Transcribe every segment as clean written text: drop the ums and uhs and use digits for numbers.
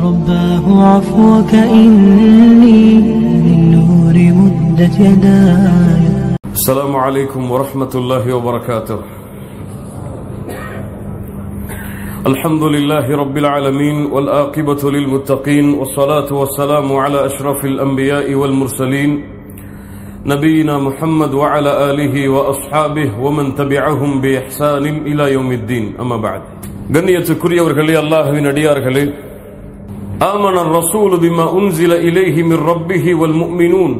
رباه عفوك إني من نور مدت يداي. السلام عليكم ورحمة الله وبركاته. الحمد لله رب العالمين والآقبة للمتقين والصلاة والسلام على أشرف الأنبياء والمرسلين نبينا محمد وعلى آله وأصحابه ومن تبعهم بإحسان إلى يوم الدين. أما بعد. கண்ணியத்துக்குரியவர்களே, அல்லாஹ்வின் அடியார்களே, آمن الرسول بما أنزل إليه من ربه والمؤمنون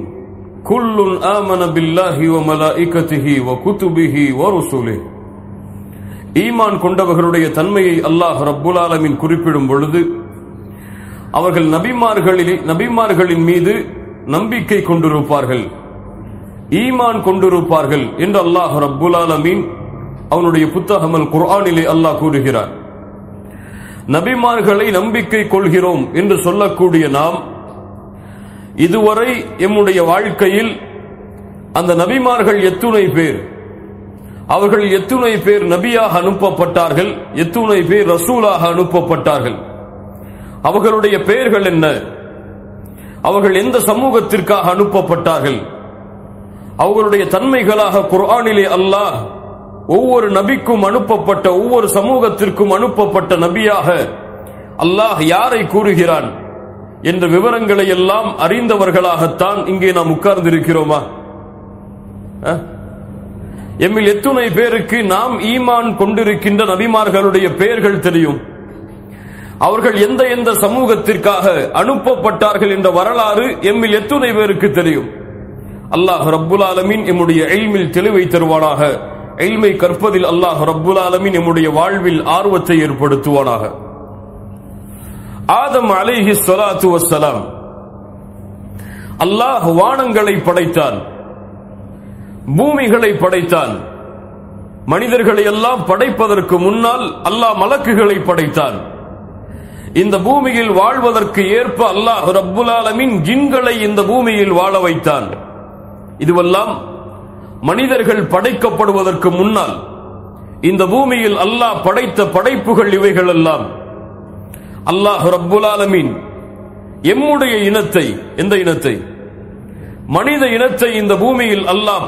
كل آمن بالله وملائكته وكتبه ورسله. ஈமான் கொண்டவர்களுடைய தன்மையை அல்லாஹ் ரப்புல் ஆலமீன் குறிப்பிடும் பொழுது அவர்கள் நபிமார்களின் மீது நம்பிக்கை கொண்டிருப்பார்கள், ஈமான் கொண்டிருப்பார்கள் என்று அல்லாஹ் ரப்புல் ஆலமீன் அவனுடைய புத்தகம் அல் குர்ஆனிலே அல்லாஹ் கூறுகிறார். நபிமார்களை நம்பிக்கை கொள்கிறோம் என்று சொல்லக்கூடிய நாம் இதுவரை எம்முடைய வாழ்க்கையில் அந்த நபிமார்கள் எத்துணை பேர், அவர்கள் எத்துணை பேர் நபியாக அனுப்பப்பட்டார்கள், எத்துணை பேர் ரசூலாக அனுப்பப்பட்டார்கள், அவர்களுடைய பெயர்கள் என்ன, அவர்கள் எந்த சமூகத்திற்காக அனுப்பப்பட்டார்கள், அவர்களுடைய தன்மைகளாக குர்ஆனிலே அல்லாஹ் ஒவ்வொரு நபிக்கும் அனுப்பப்பட்ட ஒவ்வொரு சமூகத்திற்கும் அனுப்பப்பட்ட நபியாக அல்லாஹ் யாரை கூறுகிறான் என்ற விவரங்களை எல்லாம் அறிந்தவர்களாகத்தான் இங்கே நாம் உட்கார்ந்திருக்கிறோமா? எம்மில் எத்துணை பேருக்கு நாம் ஈமான் கொண்டிருக்கின்ற நபிமார்களுடைய பெயர்கள் தெரியும்? அவர்கள் எந்த எந்த சமூகத்திற்காக அனுப்பப்பட்டார்கள் என்ற வரலாறு எம்மில் எத்துணை பேருக்கு தெரியும்? அல்லாஹ் ரப்புல் ஆலமீன் எம்முடைய இல்மில் தெளிவை தருவானாக. இல்மை கற்பதில் அல்லாஹ் ரப்புல் ஆலமீன் எம்முடைய வாழ்வில் ஆர்வத்தை ஏற்படுத்துவானாக. ஆதம் அலைஹி ஸலாத்து வஸ்ஸலாம் அல்லாஹ் வானங்களை படைத்தான், பூமிகளை படைத்தான். மனிதர்களை எல்லாம் படைப்பதற்கு முன்னால் அல்லாஹ் மலக்குகளை படைத்தான். இந்த பூமியில் வாழ்வதற்கு ஏற்ப அல்லாஹ் ரப்புல் ஆலமீன் ஜின்களை இந்த பூமியில் வாழ வைத்தான். இதுவெல்லாம் மனிதர்கள் படைக்கப்படுவதற்கு முன்னால் இந்த பூமியில் அல்லாஹ் படைத்த படைப்புகள் இவைகள் எல்லாம். அல்லாஹ் ரப்புல் ஆலமீன் எம்முடைய இனத்தை, எந்த இனத்தை, மனித இனத்தை இந்த பூமியில் அல்லாஹ்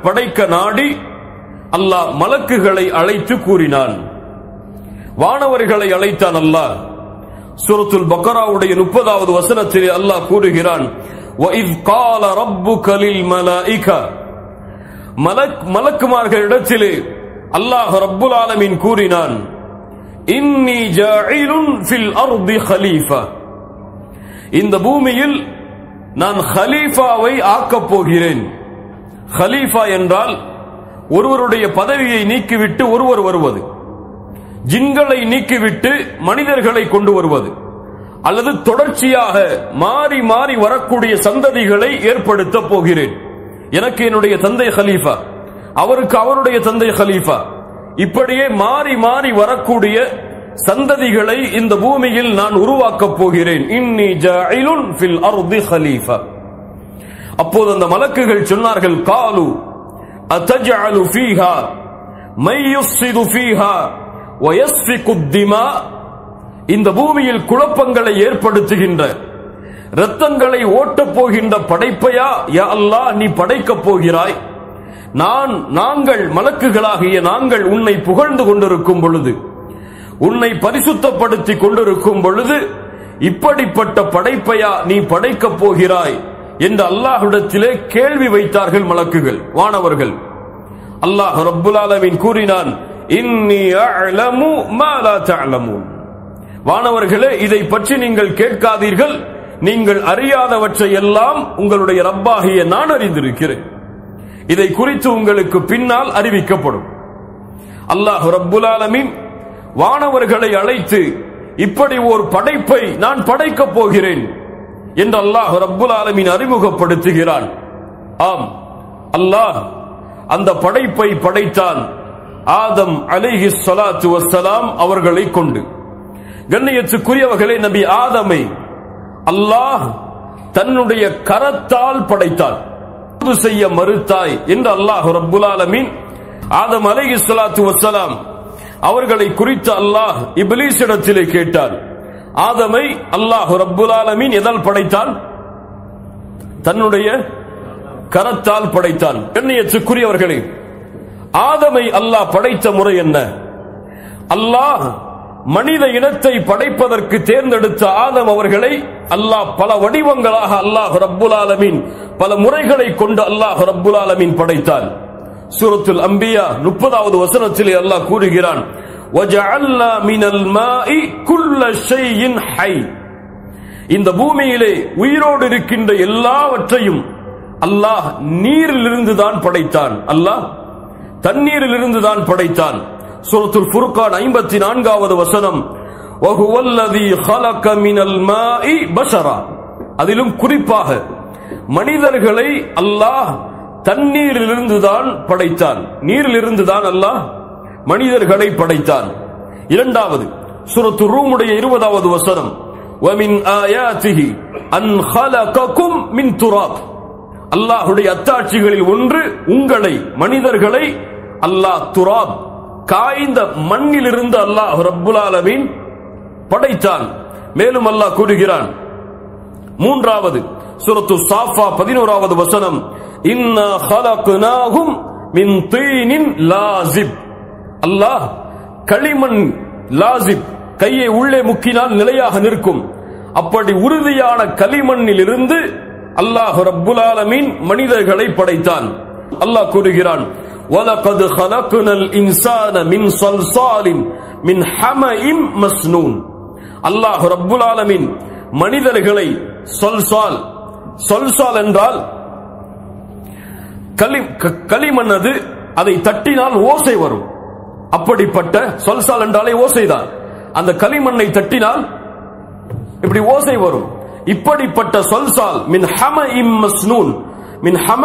படைக்க நாடி அல்லாஹ் மலக்குகளை அழைத்து கூறினான், வானவர்களை அழைத்தான். அல்லாஹ் சூரத்துல் பக்ராவுடைய 30வது வசனத்திலே அல்லாஹ் கூறுகிறான், وَإِذْ قَالَ رَبُّكَ لِلْمَلَائِكَةِ. மலக்குமார்களிடத்திலே அல்லாஹ் ரப்புல் ஆலமீன் கூறினான், இன்னி ஜாஇலுன் ஃபில் அர்தி கலீஃபா. இந்த பூமியில் நான் கலீஃபாவை ஆக்கப் போகிறேன். கலீஃபா என்றால் ஒருவருடைய பதவியை நீக்கிவிட்டு ஒருவர் வருவது, ஜின்களை நீக்கிவிட்டு மனிதர்களை கொண்டு வருவது, அல்லது தொடர்ச்சியாக மாறி மாறி வரக்கூடிய சந்ததிகளை ஏற்படுத்த போகிறேன். எனக்கு என்னுடைய தந்தை கலீஃபா, அவருக்கு அவருடைய தந்தை கலீஃபா, இப்படியே மாறி மாறி வரக்கூடிய சந்ததிகளை இந்த பூமியில் நான் உருவாக்கப் போகிறேன். இன்னி ஜாஇலுன் ஃபில் அர்தி கலீஃபா. அப்போது அந்த மலக்குகள் சொன்னார்கள், காலு அத்தஜஅலு ஃபீஹா மை யுஃப்ஸிது ஃபீஹா வ யஸ்ஃபிகு திமா. இந்த பூமியில் குழப்பங்களை ஏற்படுத்துகின்ற, இரத்தங்களை ஓட்டப் போகின்ற படைப்பையா யா அல்லாஹ் நீ படைக்கப் போகிறாய்? நாங்கள் மலக்குகளாகிய நாங்கள் உன்னை புகழ்ந்து கொண்டிருக்கும் பொழுது, உன்னை பரிசுத்தப்படுத்திக் கொண்டிருக்கும் பொழுது இப்படிப்பட்ட படைப்பையா நீ படைக்கப் போகிறாய் என்று அல்லாஹ்விடத்திலே கேள்வி வைத்தார்கள் மலக்குகள், வானவர்கள். அல்லாஹ் ரப்புல் ஆலமீன் கூறினான், இன்னி அஅலமு மா லா தஅலமூன். வானவர்களே, இதை பற்றி நீங்கள் கேட்காதீர்கள், நீங்கள் அறியாதவற்றை எல்லாம் உங்களுடைய ரப்பாகிய நான் அறிந்திருக்கிறேன். இதை குறித்து உங்களுக்கு பின்னால் அறிவிக்கப்படும். அல்லாஹ் ரப்புல் ஆலமீன் வானவர்களை அழைத்து இப்படி ஒரு படைப்பை நான் படைக்கப் போகிறேன் என்று அல்லாஹ் ரப்புல் ஆலமீன் அறிமுகப்படுத்துகிறான். ஆம், அல்லாஹ் அந்த படைப்பை படைத்தான் ஆதம் அலைஹி ஸலாத்து வஸ்ஸலாம் அவர்களை கொண்டு. கண்ணியத்துக்குரியவர்களே, நபி ஆதமை அல்லாஹ் தன்னுடைய கரத்தால் படைத்தான். செய்ய மறுத்தாய் என்று அல்லாஹ் ரப்புல் ஆலமீன் ஆதம் அலைஹிஸ்ஸலாத்து வஸ்ஸலாம் அவர்களை குறித்து அல்லாஹ் இப்லீஸிடத்திலே கேட்டார். ஆதமை அல்லாஹ் ரப்புல் ஆலமீன் எதால் படைத்தான்? தன்னுடைய கரத்தால் படைத்தான். கண்ணியத்துக்குரியவர்களே, ஆதமை அல்லாஹ் படைத்த முறை என்ன? அல்லாஹ் மனித இனத்தை படைப்பதற்கு தேர்ந்தெடுத்த ஆதம் அவர்களை அல்லாஹ் பல வடிவங்களாக அல்லாஹ் ரப்புல் ஆலமீன் பல முறைகளை கொண்டு அல்லாஹ் ரப்புல் ஆலமீன் படைத்தான். சூரத்துல் அம்பியா 30வது வசனத்திலே அல்லாஹ் கூறுகிறான், வஜஅல்னா மினல் மாஇ குல்ல ஷைஇன் ஹை. இந்த பூமியிலே உயிரோடு இருக்கின்ற எல்லாவற்றையும் அல்லாஹ் நீரிலிருந்து தான் படைத்தான். அல்லாஹ் தண்ணீரிலிருந்து தான் படைத்தான். சூரத்துல் ஃபுர்கான் 54வது வசனம், வஹுவல்லதீ خلق மினல் மாஇ பஷரா. அதிலும் குறிப்பாக மனிதர்களை அல்லாஹ் தண்ணீரிலிருந்து தான் படைத்தான். நீரிலிருந்து தான் அல்லாஹ் மனிதர்களை படைத்தான். இரண்டாவது சூரத்து ரூமுடைய 20வது வசனம், வமின் ஆயாத்திஹி அன் خلقكم மின் துராப். அல்லாஹ்வுடைய அத்தாட்சிகளில் ஒன்று உங்களை மனிதர்களை அல்லாஹ் துராப் காய்ந்த மண்ணிலிருந்து அல்லாஹ் ரப்புல் ஆலமீன் படைத்தான். மேலும் அல்லாஹ் கூறுகிறான், மூன்றாவது சூரத்து சாஃபா 11வது வசனம், இன்னா خلقناهم மின் தீனின் லாஸிப். அல்லாஹ் களிமண் லாஸிப், கையை உள்ளே முக்கினால் நிலையாக நிற்கும் அப்படி உறுதியான களிமண்ணில் இருந்து அல்லாஹ் ரப்புல் ஆலமீன் மனிதர்களை படைத்தான். அல்லாஹ் கூறுகிறான், وَلَقَدْ خَلَقْنَا الْإِنسَانَ مِنْ صَلْصَالٍ مِنْ حَمَإٍ مَسْنُونٍ. அல்லாஹ் ரப்புல் ஆலமீன் மனிதர்களை சொல்சால் என்றால் களிமண், அதை தட்டினால் ஓசை வரும். அப்படிப்பட்ட சொல்சால் என்றாலே ஓசைதான். அந்த களிமண்ணை தட்டினால் இப்படி ஓசை வரும். இப்படிப்பட்ட சொல்சால் மின் ஹமஇம் மஸ்னூன். மின் ஹம,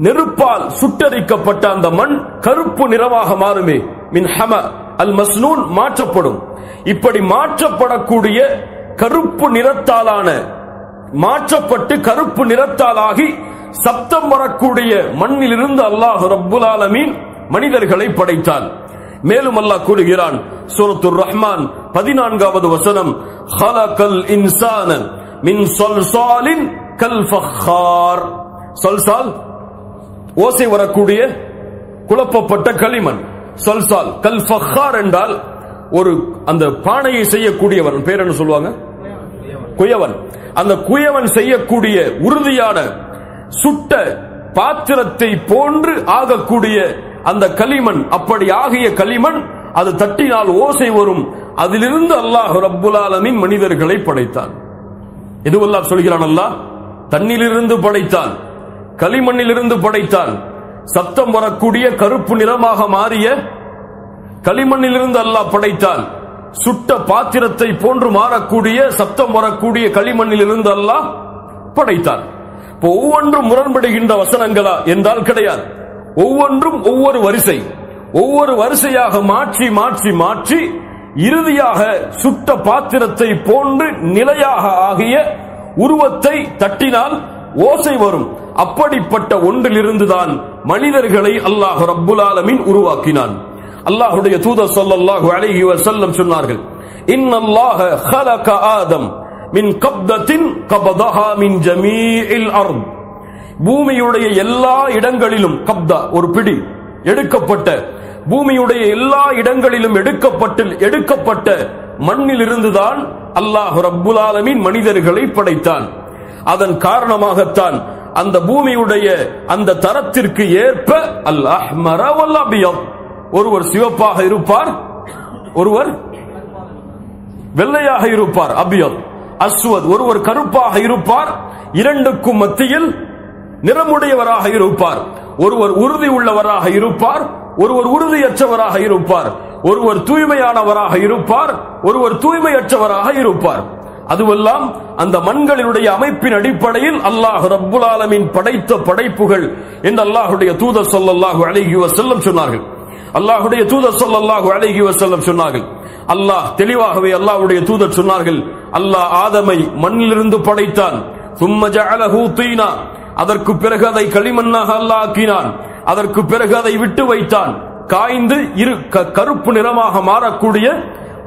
நெருப்பால் சுட்டரிக்கப்பட்ட அந்த மண் கருப்பு நிறமாக மாறுமே. மின் ஹம அல் மஸ்னூன், மாற்றப்படும். இப்படி மாற்றப்படக்கூடிய கருப்பு நிறத்தாலான, மாற்றப்பட்டு கருப்பு நிறத்தாலாகி சப்தம் வரக்கூடிய மண்ணிலிருந்து அல்லாஹ் ரப்புல் ஆலமீன் மனிதர்களை படைத்தான். மேலும் அல்லாஹ் கூறுகிறான் சூரத்துர் ரஹ்மான் 14வது வசனம், خلقல் இன்சான மின் ஸல்ஸாலின் கல் ஃபখাர். ஸல்ஸால் ஓசை வரக்கூடிய குழப்பப்பட்ட களிமண். ஸல்ஸால் கல் ஃபখাர் என்றால் ஒரு அந்த பானையை செய்யக்கூடியவன் பேர் என்ன சொல்வாங்க? குயவன். அந்த குயவன் செய்யக்கூடிய உறுதியான சுட்ட பாத்திரத்தை போன்று ஆகக்கூடிய அந்த களிமண், அப்படி ஆகிய களிமண் அது தட்டினால் ஓசை வரும். அதிலிருந்து அல்லாஹ் ரப்புல் ஆலமீன் மனிதர்களை படைத்தான். இதுவெல்லாம் சொல்கிறான் அல்லாஹ் தண்ணீரிலிருந்து படைத்தான், களிமண்ணிலிருந்து படைத்தான். சத்தம் வரக்கூடிய கருப்பு நிறமாக மாறிய களிமண்ணிலிருந்து அல்லாஹ் படைத்தான். சுட்ட பாத்திரத்தை போன்று மாறக்கூடிய சத்தம் வரக்கூடிய களிமண்ணிலிருந்து அல்லாஹ் படைத்தான். இப்போ ஒவ்வொன்றும் முரண்படுகின்ற வசனங்களா என்றால் கிடையாது. ஒவ்வொன்றும் ஒவ்வொரு வரிசை, ஒவ்வொரு வரிசையாக மாற்றி மாற்றி மாற்றி இறுதியாக சுட்ட பாத்திரத்தை போன்று நிலையாக ஆகிய உருவத்தை தட்டினால் ஓசை வரும். அப்படிப்பட்ட ஒன்றிலிருந்துதான் மனிதர்களை அல்லாஹ் ரப்புல் ஆலமீன் உருவாக்கினான். அல்லாஹ்வுடைய தூதர் ஸல்லல்லாஹு அலைஹி வஸல்லம் சொன்னார்கள், இன்னல்லாஹ خلق ஆதம் மின் கப்தத்தின் கபதஹா மின் ஜமீஇல் அர்த். பூமியுடைய எல்லா இடங்களிலும், கப்தா ஒரு பிடி, எடுக்கப்பட்ட பூமியுடைய எல்லா இடங்களிலும் எடுக்கப்பட்ட மண்ணில் இருந்துதான் அல்லாஹ் ரப்புல் ஆலமீன் மனிதர்களை படைத்தான். அதன் காரணமாகத்தான் அந்த பூமியுடைய அந்த தரத்திற்கு ஏற்ப அல் அஹ்மர வல் அபியத், ஒருவர் சிவப்பாக இருப்பார், ஒருவர் வெள்ளையாக இருப்பார். அபியத் அஸ்வத், ஒருவர் கருப்பாக இருப்பார். இரண்டுக்கும் மத்தியில் நிறமுடையவராக இருப்பார். ஒருவர் உறுதி உள்ளவராக இருப்பார், ஒருவர் உறுதியற்றவராக இருப்பார். ஒருவர் தூய்மையானவராக இருப்பார், ஒருவர் தூய்மையற்றவராக இருப்பார். அதுவெல்லாம் அந்த மண்களினுடைய அமைப்பின் அடிப்படையில் அல்லாஹ் ரப்புல் ஆலமீன் படைத்த படைப்புகள் என்று அல்லாஹ்வுடைய தூதர் ஸல்லல்லாஹு அலைஹி வஸல்லம் சொன்னார்கள். அல்லாஹ்வுடைய தூதர் ஸல்லல்லாஹு அலைஹி வஸல்லம் சொன்னார்கள், அல்லாஹ் தெளிவாகவே அல்லாஹ்வுடைய தூதர் சொன்னார்கள், அல்லாஹ் ஆதமை மண்ணிலிருந்து படைத்தான். ثم جعله طينا, அதற்கு பிறகு அதை களிமண்ணாக அல்லாஹ் ஆக்கினான். அதற்கு பிறகு அதை விட்டு வைத்தான். காய்ந்து கருப்பு நிறமாக மாறக்கூடிய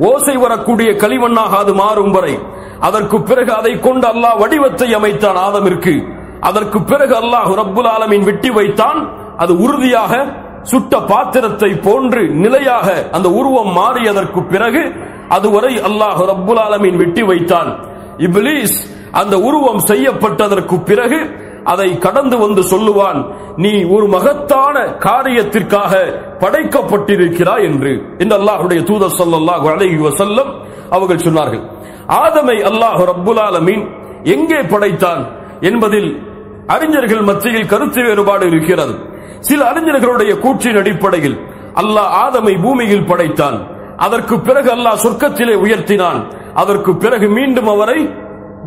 ஓசை வரக்கூடிய களிமண்ணாக அது மாறும் வரை, அதற்கு பிறகு அதை கொண்டு அல்லாஹ் வடிவத்தை அமைத்தான் ஆதமிற்கு. அதற்கு பிறகு அல்லாஹ் ரப்புல் ஆலமீன் வெட்டி வைத்தான். அது உறுதியாக சுட்ட பாத்திரத்தை போன்று நிலையாக அந்த உருவம் மாறியதற்கு பிறகு அதுவரை அல்லாஹ் ரப்புல் ஆலமீன் வெட்டி வைத்தான். இப்லீஸ் அந்த உருவம் செய்யப்பட்டதற்கு பிறகு அதை கடந்து வந்து சொல்லுவான், நீ ஒரு மகத்தான காரியத்திற்காக படைக்கப்பட்டிருக்கிறாய் என்று அல்லாஹ்வுடைய தூதர் ஸல்லல்லாஹு அலைஹி வஸல்லம் அவர்கள் சொன்னார்கள். ஆதமை அல்லாஹ் ரப்புல் ஆலமீன் எங்கே படைத்தான் என்பதில் அறிஞர்கள் மத்தியில் கருத்து வேறுபாடு இருக்கிறது. சில அறிஞர்களுடைய கூற்றின் அடிப்படையில் அல்லாஹ் ஆதமை பூமியில் படைத்தான். அதற்கு பிறகு அல்லாஹ் சொர்க்கத்திலே உயர்த்தினான். அதற்கு பிறகு மீண்டும் அவரை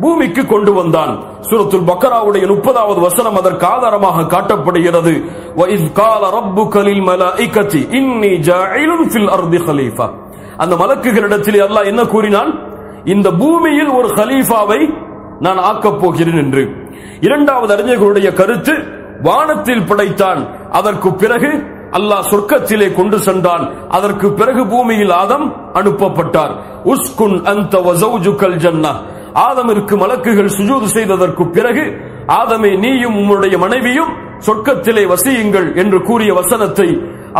பூமிக்கு கொண்டு வந்தான். சூரத்துல் பக்கராவுடைய 30வது வசனம் அதற்கு ஆதாரமாக காட்டப்படுகிறது. வஇஸ் கால ரப்புக லில் மலாயிகதி இன்னி ஜாயிலுன் ஃபில் அர்தி கலீஃபா. அந்த மலக்குகளிடத்தில் அல்லாஹ் என்ன கூறினான்? இந்த பூமியில் ஒரு கலீஃபாவை நான் ஆக்கப் போகிறேன் என்று. இரண்டாவது அறிஞர்களுடைய கருத்து, வானத்தில் படைத்தான். அதற்கு பிறகு அல்லாஹ் சொர்க்கத்திலே கொண்டு சென்றான். அதற்கு பிறகு பூமியில் ஆதம் அனுப்பப்பட்டார். உஸ்குன் அன்த வ ஸௌஜுகல் ஜன்னah. ஆதமிற்கு மலக்குகள் சுஜூது செய்ததற்கு பிறகு, ஆதமே நீயும் உம்முடைய மனைவியும் சொர்க்கத்திலே வசியுங்கள் என்று கூறிய வசனத்தை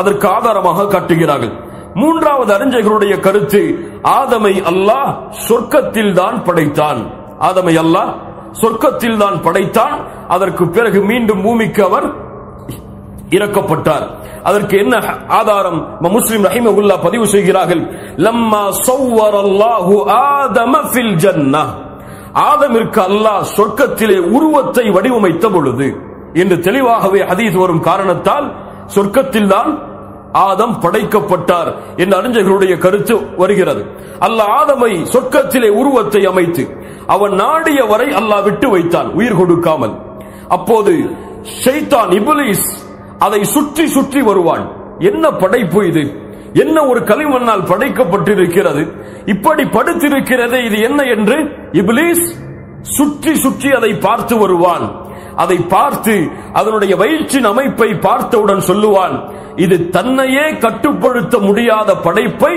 அதற்கு ஆதாரமாக காட்டுகிறார்கள். மூன்றாவது அறிஞர்களுடைய கருத்து, ஆதமை அல்லாஹ் சொர்க்கத்தில் தான் படைத்தான். ஆதமை அல்லாஹ் சொர்க்கத்தில் தான் படைத்தான். அதற்கு பிறகு மீண்டும் பூமிக்கு அவர் இறக்கப்பட்டார். அதற்கு என்ன ஆதாரம்? முஸ்லிம் ரஹிமஹுல்லாஹ் பதிவு செய்கிறார்கள், லம்மா ஸவ்வரல்லாஹு ஆதம ஃபில் ஜன்னah. ஆதமிற்கு அல்லாஹ் சொர்க்கத்திலே உருவத்தை வடிவமைத்த பொழுது என்று தெளிவாகவே ஹதீஸ் வரும் காரணத்தால் சொர்க்கத்தில் தான் ஆதம் படைக்கப்பட்டார் என்று அறிஞர்களுடைய கருத்து வருகிறது. அல்லாஹ் ஆதமை சொர்க்கத்திலே உருவத்தை அமைத்து அவன் நாடிய வரை அல்லாஹ் விட்டு வைத்தான், உயிர் கொடுக்காமல். அப்போது ஷைத்தான் இப்லீஸ் அதை சுற்றி சுற்றி வருவான். என்ன படைப்பு இது? என்ன ஒரு களிமண்ணால் படைக்கப்பட்டிருக்கிறது, இப்படி படுத்திருக்கிறது, இது என்ன என்று இப்லீஸ் சுற்றி சுற்றி அதை பார்த்து வருவான். அதை பார்த்து அதனுடைய வயிற்றின் அமைப்பை பார்த்தவுடன் சொல்லுவான், இது தன்னையே கட்டுப்படுத்த முடியாத படைப்பை,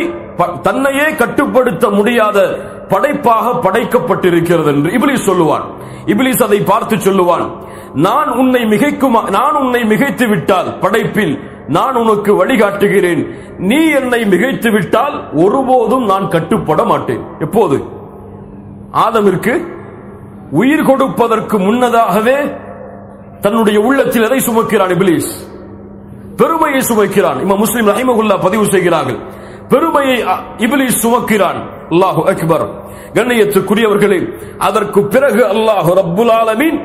தன்னையே கட்டுப்படுத்த முடியாத படைப்பாக படைக்கப்பட்டிருக்கிறது என்று இப்லீஸ் சொல்லுவான். இப்லீஸ் அதை பார்த்து சொல்லுவான், நான் உன்னை மிகைத்து விட்டால் படைப்பில் நான் உனக்கு வழிகாட்டுகிறேன், நீ என்னை மிகைத்து விட்டால் ஒருபோதும் நான் கட்டுப்பட மாட்டேன். எப்போது? ஆதமிற்கு உயிர் கொடுப்பதற்கு முன்னதாகவே தன்னுடைய உள்ளத்தில் எதை சுமக்கிறான் இப்லீஸ்? பெருமையை சுமக்கிறான். இமாம் முஸ்லிம் ரஹிமஹுல்லாஹ் பதிவு செய்கிறார்கள், பெருமையை இப்லீஸ் சுமக்கிறான். அல்லாஹு அக்பர். கண்ணியத்துக்குரியவர்களே, அதற்கு பிறகு அல்லாஹ் ரப்புல் ஆலமீன்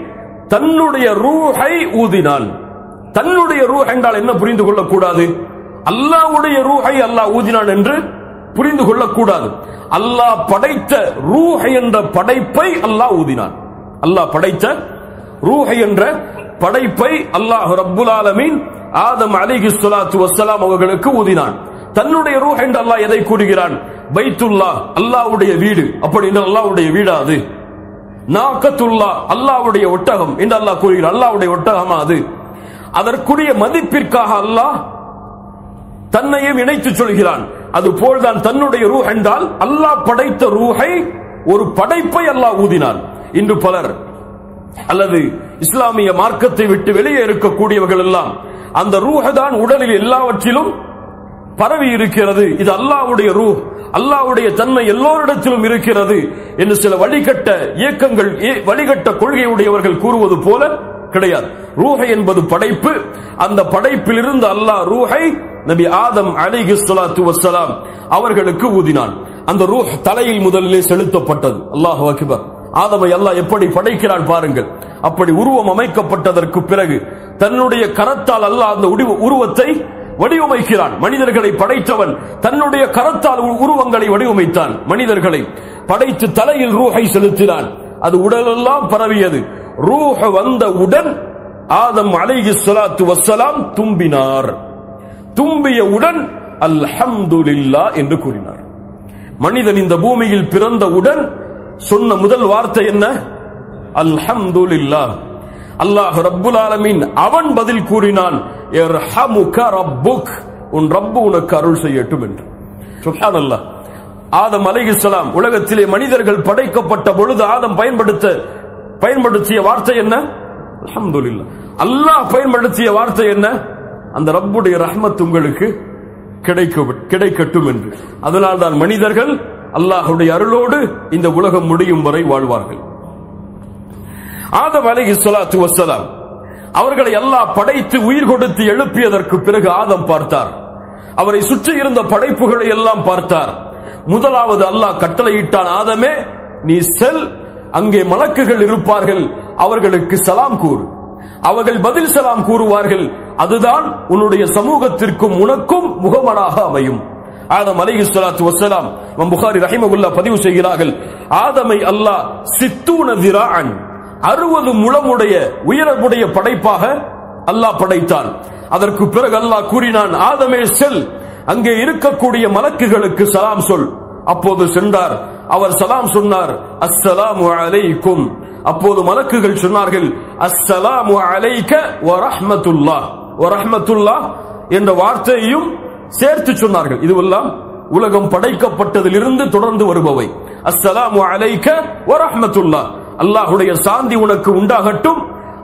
தன்னுடைய ரூஹை ஊதினான். தன்னுடைய ரூஹ் என்றால் என்ன புரிந்து கொள்ளக்கூடாது? அல்லாஹ்வுடைய ரூஹை அல்லாஹ் ஊதினான் என்று புரிந்து கொள்ளக்கூடாது. அல்லாஹ் படைத்த ரூஹ் என்ற படைப்பை அல்லாஹ் ஊதினான். அல்லாஹ் படைத்த ரூஹ் என்ற படைப்பை அல்லாஹ் ரப்புல் ஆலமீன் ஆதம் அலைஹிஸ்ஸலாத்து வஸ்ஸலாம் அவர்களுக்கு ஊதினான். தன்னுடைய ரூஹ் என்று அல்லாஹ் எதை கூறுகிறான்? பைத்துல்லாஹ், அல்லாஹ்வுடைய வீடு. அப்படி என்றால் அல்லாஹ்வுடைய வீடா அது? நாகத்துல்லாஹ், அல்லாஹ்வுடைய ஒட்டகம் என்று அல்லாஹ் கூறுகிறான். அல்லாஹ்வுடைய ஒட்டகமா அது? அதற்குரிய மதிப்பிற்காக அல்லாஹ் தன்னையும் இணைத்து சொல்கிறான். அதுபோல்தான் தன்னுடைய ரூஹ் என்றால் அல்லாஹ் படைத்த ரூஹை, ஒரு படைப்பை அல்லாஹ் ஊதினான். இன்று பலர் அல்லது இஸ்லாமிய மார்க்கத்தை விட்டு வெளியே இருக்கக்கூடியவர்கள் எல்லாம் அந்த ரூஹ் தான் உடலில் எல்லாவற்றிலும் பரவி இருக்கிறது, இது அல்லாஹ்வுடைய ரூஹ், அல்லாஹ்வுடைய தன்மை எல்லோரிடத்திலும் இருக்கிறது என்று சில வழிகட்ட இயக்கங்கள், வழிகட்ட கொள்கையுடையவர்கள் கூறுவது போல கிடையாது. ரூஹ் என்பது படைப்பு. அந்த படைப்பில் இருந்து அல்லாஹ் ரூஹை நபி ஆதம் அலைஹிஸ்ஸலாத்து வஸ்ஸலாம் அவர்களுக்கு ஊதினான். அந்த ரூஹ் தலையில் முதலிலே செலுத்தப்பட்டது. அல்லாஹு அக்பர். ஆதமை அல்லாஹ் எப்படி படைக்கிறான் பாருங்கள். அப்படி உருவம் அமைக்கப்பட்டதற்கு பிறகு தன்னுடைய கரத்தால் அல்லாஹ் அந்த உருவத்தை வடிவமைக்கிறான். மனிதர்களை படைத்தவன் தன்னுடைய கரத்தால் உருவங்களை வடிவமைத்தான். மனிதர்களை படைத்து தலையில் ரூஹை செலுத்தினான். அது உடலெல்லாம் பரவியது. ரூஹ் வந்தவுடன் ஆதம் அலைஹிஸ்ஸலாத்து வஸ்ஸலாம் தும்பினார். தும்பியவுடன் அல்ஹம்துலில்லாஹ் என்று கூறினார். மனிதன் இந்த பூமியில் பிறந்தவுடன் சொன்ன முதல் வார்த்தை என்ன? அல்ஹம்துலில்லாஹ். அல்லாஹ் ரப்புல் ஆலமீன் அவன் பதில் கூறினான், இர்ஹமுக ரப்புக், உன் ரப்பு உனக்கு அருள் செய்யட்டும் என்று. சுப்ஹானல்லாஹ். ஆதம் அலைஹிஸ்ஸலாம் உலகத்திலே மனிதர்கள் படைக்கப்பட்ட பொழுது ஆதம் பயன்படுத்திய வார்த்தை என்ன? அல்ஹம்துலில்லாஹ். அல்லாஹ் பயன்படுத்திய வார்த்தை என்ன? அந்த ரப்புடைய ரஹ்மத் உங்களுக்கு கிடைக்கட்டும் என்று. அதனால் தான் மனிதர்கள் அல்லாஹ்வுடைய அருளோடு இந்த உலகம் முடியும் வரை வாழ்வார்கள். ஆதம் அலைஹிஸ்ஸலாத்து வஸ்ஸலாம் அவர்களை அல்லாஹ் படைத்து உயிர் கொடுத்து எழுப்பியதற்கு பிறகு ஆதம் பார்த்தார். அவரை சுற்றி இருந்த படைப்புகளை எல்லாம் பார்த்தார். முதலாவது அல்லாஹ் கட்டளையிட்டான், ஆதமே நீ செல், அங்கே மலக்குகள் இருப்பார்கள், அவர்களுக்கு சலாம் கூறு. அவர்கள் பதில் சலாம் கூறுவார்கள். அதுதான் உன்னுடைய சமூகத்திற்கும் உனக்கும் முகமனாக அமையும். ஆதம் அலைஹிஸ்ஸலாத்து வஸ்ஸலாம் இமாம் புகாரி ரஹிமஹுல்லாஹ் பதிவு செய்கிறார்கள், ஆதமை அல்லாஹ் 60 திராஅன் 60 முழமுடைய உயரமுடைய படைப்பாக அல்லாஹ் படைத்தான். அதற்கு பிறகு அல்லாஹ் கூறினான், ஆதமே செல், அங்கே இருக்கக்கூடிய மலக்குகளுக்கு சலாம் சொல். அப்போது சென்றார். அவர் சலாம் சொன்னார், அஸ்ஸலாமு அலைக்கும். அப்போது மலக்குகள் சொன்னார்கள், அஸ்ஸலாமு அலைக வ ரஹ்மத்துல்லாஹ். வ ரஹ்மத்துல்லாஹ் என்ற வார்த்தையையும் சேர்த்து சொன்னார்கள். இதுவெல்லாம் உலகம் படைக்கப்பட்டதிலிருந்து தொடர்ந்து வருபவை. அஸ்ஸலாமு அலைக வ ரஹ்மத்துல்லாஹ், அல்லாஹ்வுடைய சாந்தி உனக்கு உண்டாகட்டும்,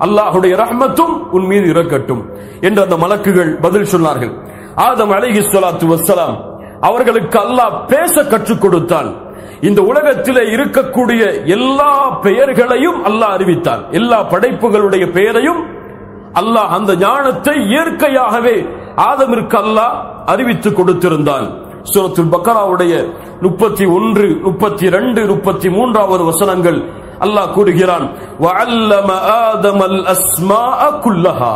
அல்லாஹ்வுடைய ரஹ்மத்தும் உன் மீது இறக்கட்டும் என்று அந்த மலக்குகள் பதில் சொன்னார்கள். ஆதம் அலைஹிஸ்ஸலாத்து வஸ்ஸலாம் அவர்களுக்கு அல்லாஹ் பேச கற்றுக் கொடுத்தான். இந்த உலகத்திலே இருக்கக்கூடிய எல்லா பெயர்களையும் அல்லாஹ் அறிவித்தான். எல்லா படைப்புகளுடைய பெயரையும் அல்லாஹ் அந்த ஞானத்தை இயற்கையாகவே ஆதமிற்கு அல்லாஹ் அறிவித்து கொடுத்திருந்தான். சூரத்துல் பக்கராவுடைய 31, 32, 33 வசனங்கள் அல்லாஹ் கூறுகிறான், வஅல்லம ஆதமல் அஸ்மாஅ குல்லஹா.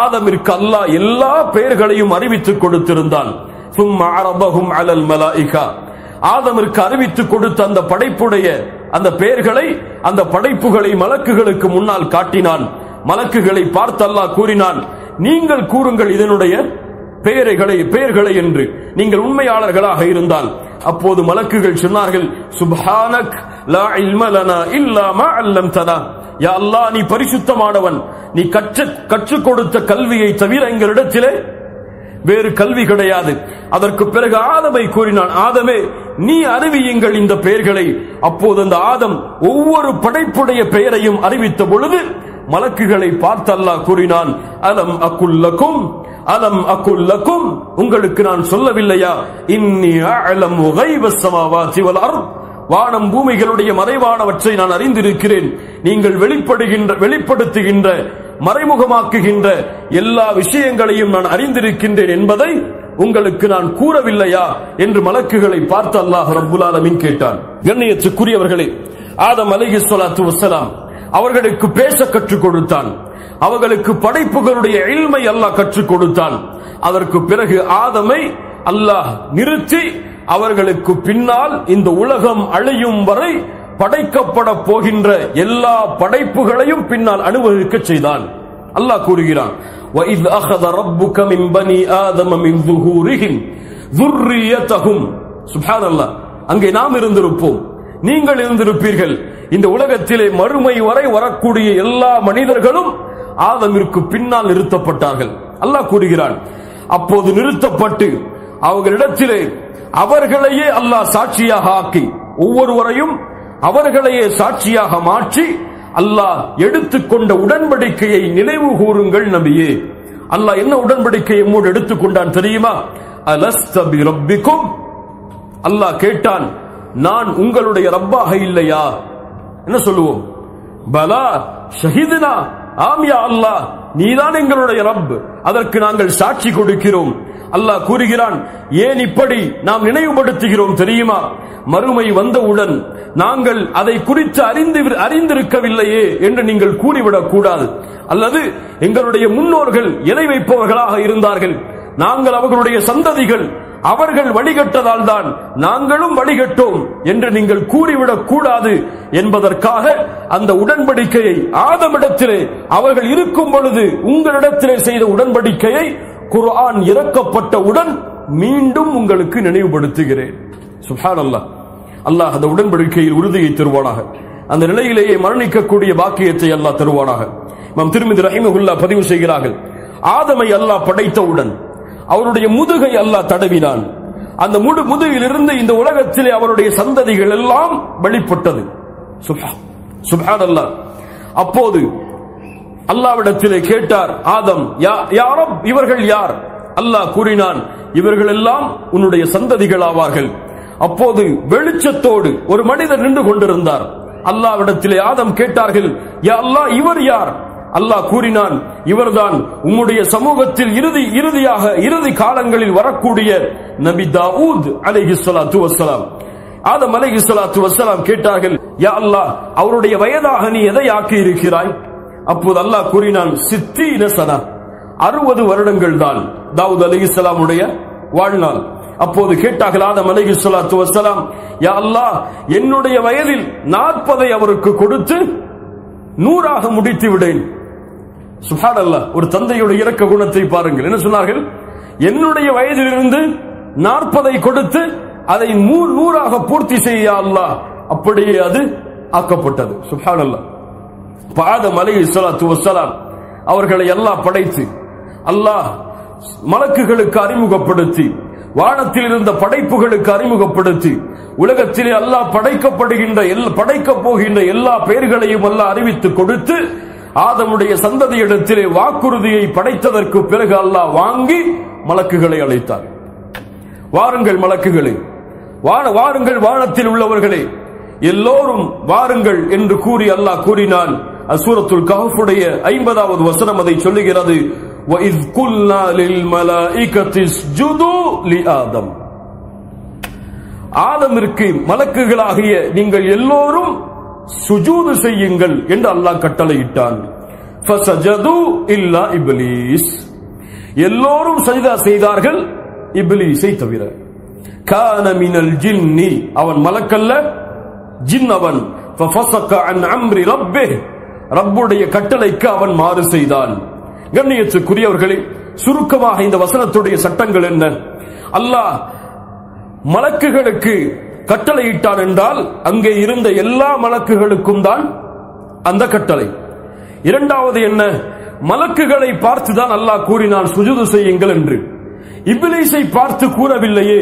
ஆதமிற்கு அல்லாஹ் எல்லா பெயர்களையும் அறிவித்து கொடுத்திருந்தான். ثم عرضهم على الملائكه. ஆதமிற்கு அறிவித்து கொடுத்த அந்த படைப்புடைய அந்த பெயர்களை, அந்த படைப்புகளை மலக்குகளுக்கு முன்னால் காட்டினான். மலக்குகளை பார்த்து அல்லாஹ் கூறினான், நீங்கள் கூறுங்கள் இதனுடைய பெயர்களை என்று, நீங்கள் உண்மையாளர்களாக இருந்தால். அப்போது மலக்குகள் சொன்னார்கள், சுப்ஹானக் லா இல்ம லனா இல்லா மா அல்லம்தனா. யா அல்லாஹ், நீ பரிசுத்தமானவன், நீ கற்றுக் கொடுத்த கல்வியை தவிர எங்களிடத்திலே வேறு கல்வி கிடையாது. அதற்கு பிறகு ஆதமை கூறினான், ஆதமே நீ அறிவியுங்கள் இந்த பெயர்களை. அப்போது அந்த ஆதம் ஒவ்வொரு படைப்புடைய பெயரையும் அறிவித்த பொழுது மலக்குகளை பார்த்து அல்லாஹ் கூறினான், அலம் அகுல்லக்கும் அலம் அகுல்லக்கும், உங்களுக்கு நான் சொல்லவில்லையா, இன்னி அஅலமு கைபஸ் ஸமாவாதி வல் அர்த், வானம் பூமிகளுடைய மறைவானவற்றை நான் அறிந்திருக்கிறேன். நீங்கள் வெளிப்படுத்துகின்ற மறைமுகமாக்குகின்ற எல்லா விஷயங்களையும் நான் அறிந்திருக்கின்றேன் என்பதை உங்களுக்கு நான் கூறவில்லையா என்று மலக்குகளை பார்த்து அல்லாஹ் ரப்புல் ஆலமீன் கேட்டான். கண்ணியத்துக்குரியவர்களே, ஆதம் அலைஹிஸ்ஸலாத்து வஸ்ஸலாம் அவர்களுக்கு பேச கற்றுக் கொடுத்தான். அவர்களுக்கு படைப்புகளுடைய இல்மை அல்லாஹ் கற்றுக் கொடுத்தான். அதற்கு பிறகு ஆதமை அல்லாஹ் நிறுத்தி அவர்களுக்கு பின்னால் இந்த உலகம் அழியும் வரை படைக்கப்பட போகின்ற எல்லா படைப்புகளையும் பின்னால் அனுபவிக்க செய்தான். அல்லாஹ் கூறுகிறான், وَإِذْ أَخَذَ رَبُّكَ مِنْ بَنِي آدَمَ مِنْ ظُهُورِهِمْ ذُرِّيَّتَهُمْ. சுப்ஹானல்லாஹ், அங்கே நாம் இருந்திருப்போம், நீங்கள் இருந்திருப்பீர்கள். இந்த உலகத்திலே மறுமை வரை வரக்கூடிய எல்லா மனிதர்களும் ஆதமிற்கு பின்னால் நிறுத்தப்பட்டார்கள். அல்லாஹ் கூறுகிறான், அப்போது நிறுத்தப்பட்டு அவர்களிடத்திலே அவர்களையே அல்லாஹ் சாட்சியாக ஆக்கி, ஒவ்வொருவரையும் அவர்களையே சாட்சியாக மாற்றி அல்லாஹ் எடுத்துக்கொண்ட உடன்படிக்கையை நினைவு கூறுங்கள் நபியே. அல்லாஹ் என்ன உடன்படிக்கையை மூடு எடுத்துக்கொண்டான் தெரியுமா? அலஸ்த பி ரப்பிக்கும். அல்லாஹ் கேட்டான், நான் உங்களுடைய ரப்பாக இல்லையா? என்ன சொல்லுவோம்? பலா ஷஹிதுனா, ஆம் யா அல்லாஹ், நீதான் எங்களுடைய ரப், அதற்கு நாங்கள் சாட்சி கொடுக்கிறோம். அல்லாஹ் கூறுகிறான், ஏன் இப்படி நாம் நினைவுபடுத்துகிறோம் தெரியுமா? மறுமை வந்தவுடன் நாங்கள் அதை குறித்து அறிந்திருக்கவில்லையே என்று நீங்கள் கூறிவிடக் கூடாது. அல்லது எங்களுடைய முன்னோர்கள் இணை வைப்பவர்களாக இருந்தார்கள், நாங்கள் அவர்களுடைய சந்ததிகள், அவர்கள் வழிகட்டதால் தான் நாங்களும் வழிகட்டோம் என்று நீங்கள் கூறிவிடக் கூடாது என்பதற்காக அந்த உடன்படிக்கையை ஆதமிடத்திலே அவர்கள் இருக்கும் பொழுது உங்களிடத்திலே செய்த உடன்படிக்கையை குர்ஆன் இறக்கப்பட்டவுடன் மீண்டும் உங்களுக்கு நினைவுபடுத்துகிறேன். சுப்ஹானல்லாஹ். அல்லாஹ் அந்த உடன்படிக்கையில் உறுதியை தருவானாக. அந்த நிலையிலேயே மரணிக்கக்கூடிய பாக்கியத்தை அல்லாஹ் தருவானாக. இமாம் திர்மிதி ரஹிமஹுல்லாஹ் பதிவு செய்கிறார்கள், ஆதமை அல்லாஹ் படைத்தவுடன் அவருடைய முதுகை அல்லாஹ் தடவினான். அந்த முதுகிலிருந்து இந்த உலகத்திலே அவருடைய சந்ததிகள் எல்லாம் வெளிப்பட்டது. சுப்ஹானல்லாஹ். அப்போது அல்லாஹ்விடத்திலே கேட்டார் ஆதம், யா ரப், இவர்கள் யார்? அல்லாஹ் கூறினான், இவர்கள் எல்லாம் உன்னுடைய சந்ததிகள் ஆவார்கள். அப்போது வெளிச்சத்தோடு ஒரு மனிதர் நின்று கொண்டிருந்தார். அல்லாஹ்விடத்திலே ஆதம் கேட்டார்கள், யா அல்லாஹ், இவர் யார்? அல்லாஹ் கூறினான், இவர்தான் உம்முடைய சமூகத்தில் இறுதி காலங்களில் வரக்கூடிய நபி தாவூத் அலைஹிஸ்ஸலாத்து வஸ்ஸலாம். ஆதம் அலைஹிஸ்ஸலாத்து வஸ்ஸலாம் கேட்டார்கள், யா அல்லாஹ், அவருடைய வயதாக நீ எதை ஆக்கி இருக்கிறாய்? அப்போது அல்லாஹ் கூறினான், 60 சனா, 60 வருடங்கள் தான் தாவூத் அலைஹிஸ்ஸலாமுடைய வாழ்நாள். அப்போது கேட்டார்கள் ஆதம் அலைஹிஸ்ஸலாத்து வஸ்ஸலாம், யா அல்லாஹ், என்னுடைய வயதில் 40 அவருக்கு கொடுத்து 100ஆக முடித்து விடேன். சுப்ஹானல்லாஹ். ஒரு தந்தையுடைய இரக்க குணத்தை பாருங்கள். என்ன சொன்னார்கள்? என்னுடைய வயதிலிருந்து 40 கொடுத்து அதை 100ஆக பூர்த்தி செய்ய அல்லாஹ். அப்படியே அது ஆக்கப்பட்டது. சுப்ஹானல்லாஹ். ஆதம் அலைஹிஸ்ஸலாத்து வஸ்ஸலாம் அவர்களை அல்லாஹ் படைத்து, அல்லாஹ் மலக்குகளுக்கு அறிமுகப்படுத்தி, வானத்தில் இருந்த படைப்புகளுக்கு அறிமுகப்படுத்தி, உலகத்திலே அல்லாஹ் படைக்கப் போகின்ற எல்லா பெயர்களையும் அல்லாஹ் அறிவித்து கொடுத்து, ஆதமுடைய சந்ததியிடத்திலே வாக்குறுதியை படைத்ததற்கு பிறகு அல்லாஹ் வாங்கி மலக்குகளை அழைத்தார். வாருங்கள் மலக்குகளே, வாருங்கள் வானத்தில் உள்ளவர்களே, எல்லோரும் வாருங்கள் என்று கூறி அல்லாஹ் கூறினான். சூரத்துல் கஹ்ஃபுடைய 50வது வசனம் அதை சொல்லுகிறது. وَإِذْ قُلْنَا لِلْمَلَائِكَةِ اسْجُدُوا لِآدَمَ. ஆதமிற்கு மலக்குகளாகிய நீங்கள் எல்லோரும் சுஜூது செய்யுங்கள் என்று அல்லாஹ் கட்டளையிட்டான். فَسَجَدُوا إِلَّا إِبْلِيسَ. எல்லோரும் சஜ்தா செய்தார்கள், இப்லீஸை தவிர. கான மினல் ஜின்னி, அவன் மலக்கல்ல, ஜின் அவன். فَفَسَقَ عَنْ أَمْرِ رَبِّهِ. ரப்புடைய கட்டளைக்கு அவன் மாறு செய்தான். கண்ணியத்துக்குரியவர்களே, சுருக்கமாக இந்த வசனத்துடைய சட்டங்கள் என்ன? அல்லாஹ் மலக்குகளுக்கு கட்டளையிட்டான் என்றால் அங்கே இருந்த எல்லா மலக்குகளுக்கும் தான் அந்த கட்டளை. இரண்டாவது என்ன? மலக்குகளை பார்த்துதான் அல்லாஹ் கூறினான் சுஜூது செய்யுங்கள் என்று. இப்லீஸை பார்த்து கூறவில்லையே.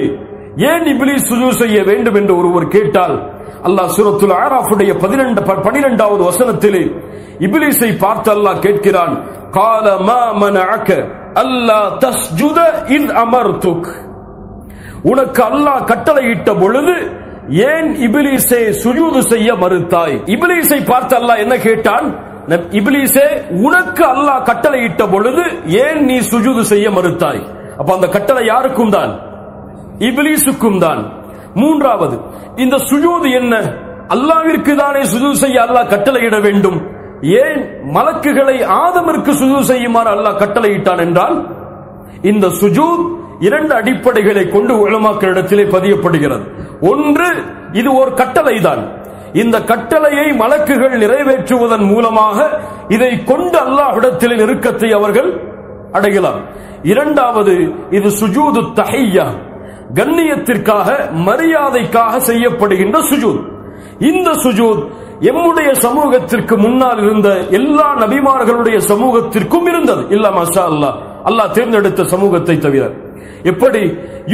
ஏன் இப்லீஸ் சுஜூது செய்ய வேண்டும் என்று ஒருவர் கேட்டால், அல்லாஹ் சூரத்துல் ஆராஃபுடைய 12வது வசனத்திலே இப்லீஸை பார்த்து அல்லாஹ் கேட்கிறான், قال ما منعك الا تسجد اذ امرتك. உனக்கு அல்லாஹ் கட்டளையிட்ட பொழுது ஏன் இப்லீஸே சுஜூது செய்ய மறுத்தாய்? இப்லீஸை பார்த்து அல்லாஹ் என்ன கேட்டான்? இப்லீஸே, உனக்கு அல்லாஹ் கட்டளையிட்ட பொழுது ஏன் நீ சுஜூது செய்ய மறுத்தாய்? அப்ப அந்த கட்டளை யாருக்கும் தான்? இப்லீஸுக்கும் தான். மூன்றாவது, இந்த சுஜூது என்ன? அல்லாஹ்விற்கு தானே சுஜூது செய்ய அல்லாஹ் கட்டளையிட வேண்டும். ஏன் மலக்குகளை ஆதமிற்கு சுஜூது செய்யுமாறு அல்லாஹ் கட்டளையிட்டான் என்றால், இந்த சுஜூத் 2 அடிப்படைகளை கொண்டு உலமாக்களிடத்திலே பதியப்படுகிறது. ஒன்று, இது ஒரு கட்டளை தான். இந்த கட்டளையை மலக்குகள் நிறைவேற்றுவதன் மூலமாக இதை கொண்டு அல்லாஹ்விடத்திலே நெருக்கத்தை அவர்கள் அடையலாம். இரண்டாவது, இது சுஜூது தஹிய்யா, கண்ணியத்திற்காக மரியாதைக்காக செய்யப்படுகின்ற சுஜூத். இந்த சுஜூத் எம்முடைய சமூகத்திற்கு முன்னால் இருந்த எல்லா நபிமார்களுடைய சமூகத்திற்கும் இருந்தது. இல்ல மாஷா அல்லாஹ், அல்லாஹ் தேர்ந்தெடுத்த சமூகத்தை தவிர. எப்படி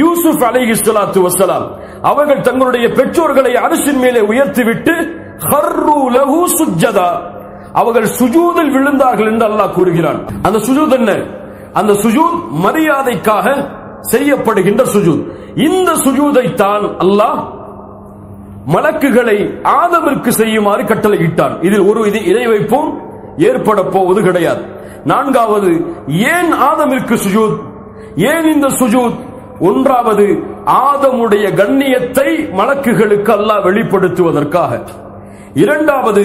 யூசுப் அலைஹிஸ்ஸலாத்து வஸ்ஸலாம் அவர்கள் தங்களுடைய பெற்றோர்களை அரிசின் மேலே உயர்த்திவிட்டு ஹர்ரு லஹு சுஜ்ஜதா, அவர்கள் சுஜூதில் விழுந்தார்கள் என்று அல்லாஹ் கூறுகிறான். அந்த சுஜூத் என்ன? அந்த சுஜூத் மரியாதைக்காக செய்யப்படுகின்ற சுஜூத். இந்த சுஜூதை தான் அல்லாஹ் மலக்குகளை ஆதமிற்கு செய்யுமாறு கட்டளையிட்டான். இதில் ஒரு இணை வைப்பும் ஏற்பட போவது கிடையாது. நான்காவது, ஏன் ஆதமிற்கு சுஜூத்? ஏன் இந்த சுஜூத்? ஒன்றாவது, ஆதமுடைய கண்ணியத்தை மலக்குகளுக்கு அல்லாஹ் வெளிப்படுத்துவதற்காக. இரண்டாவது,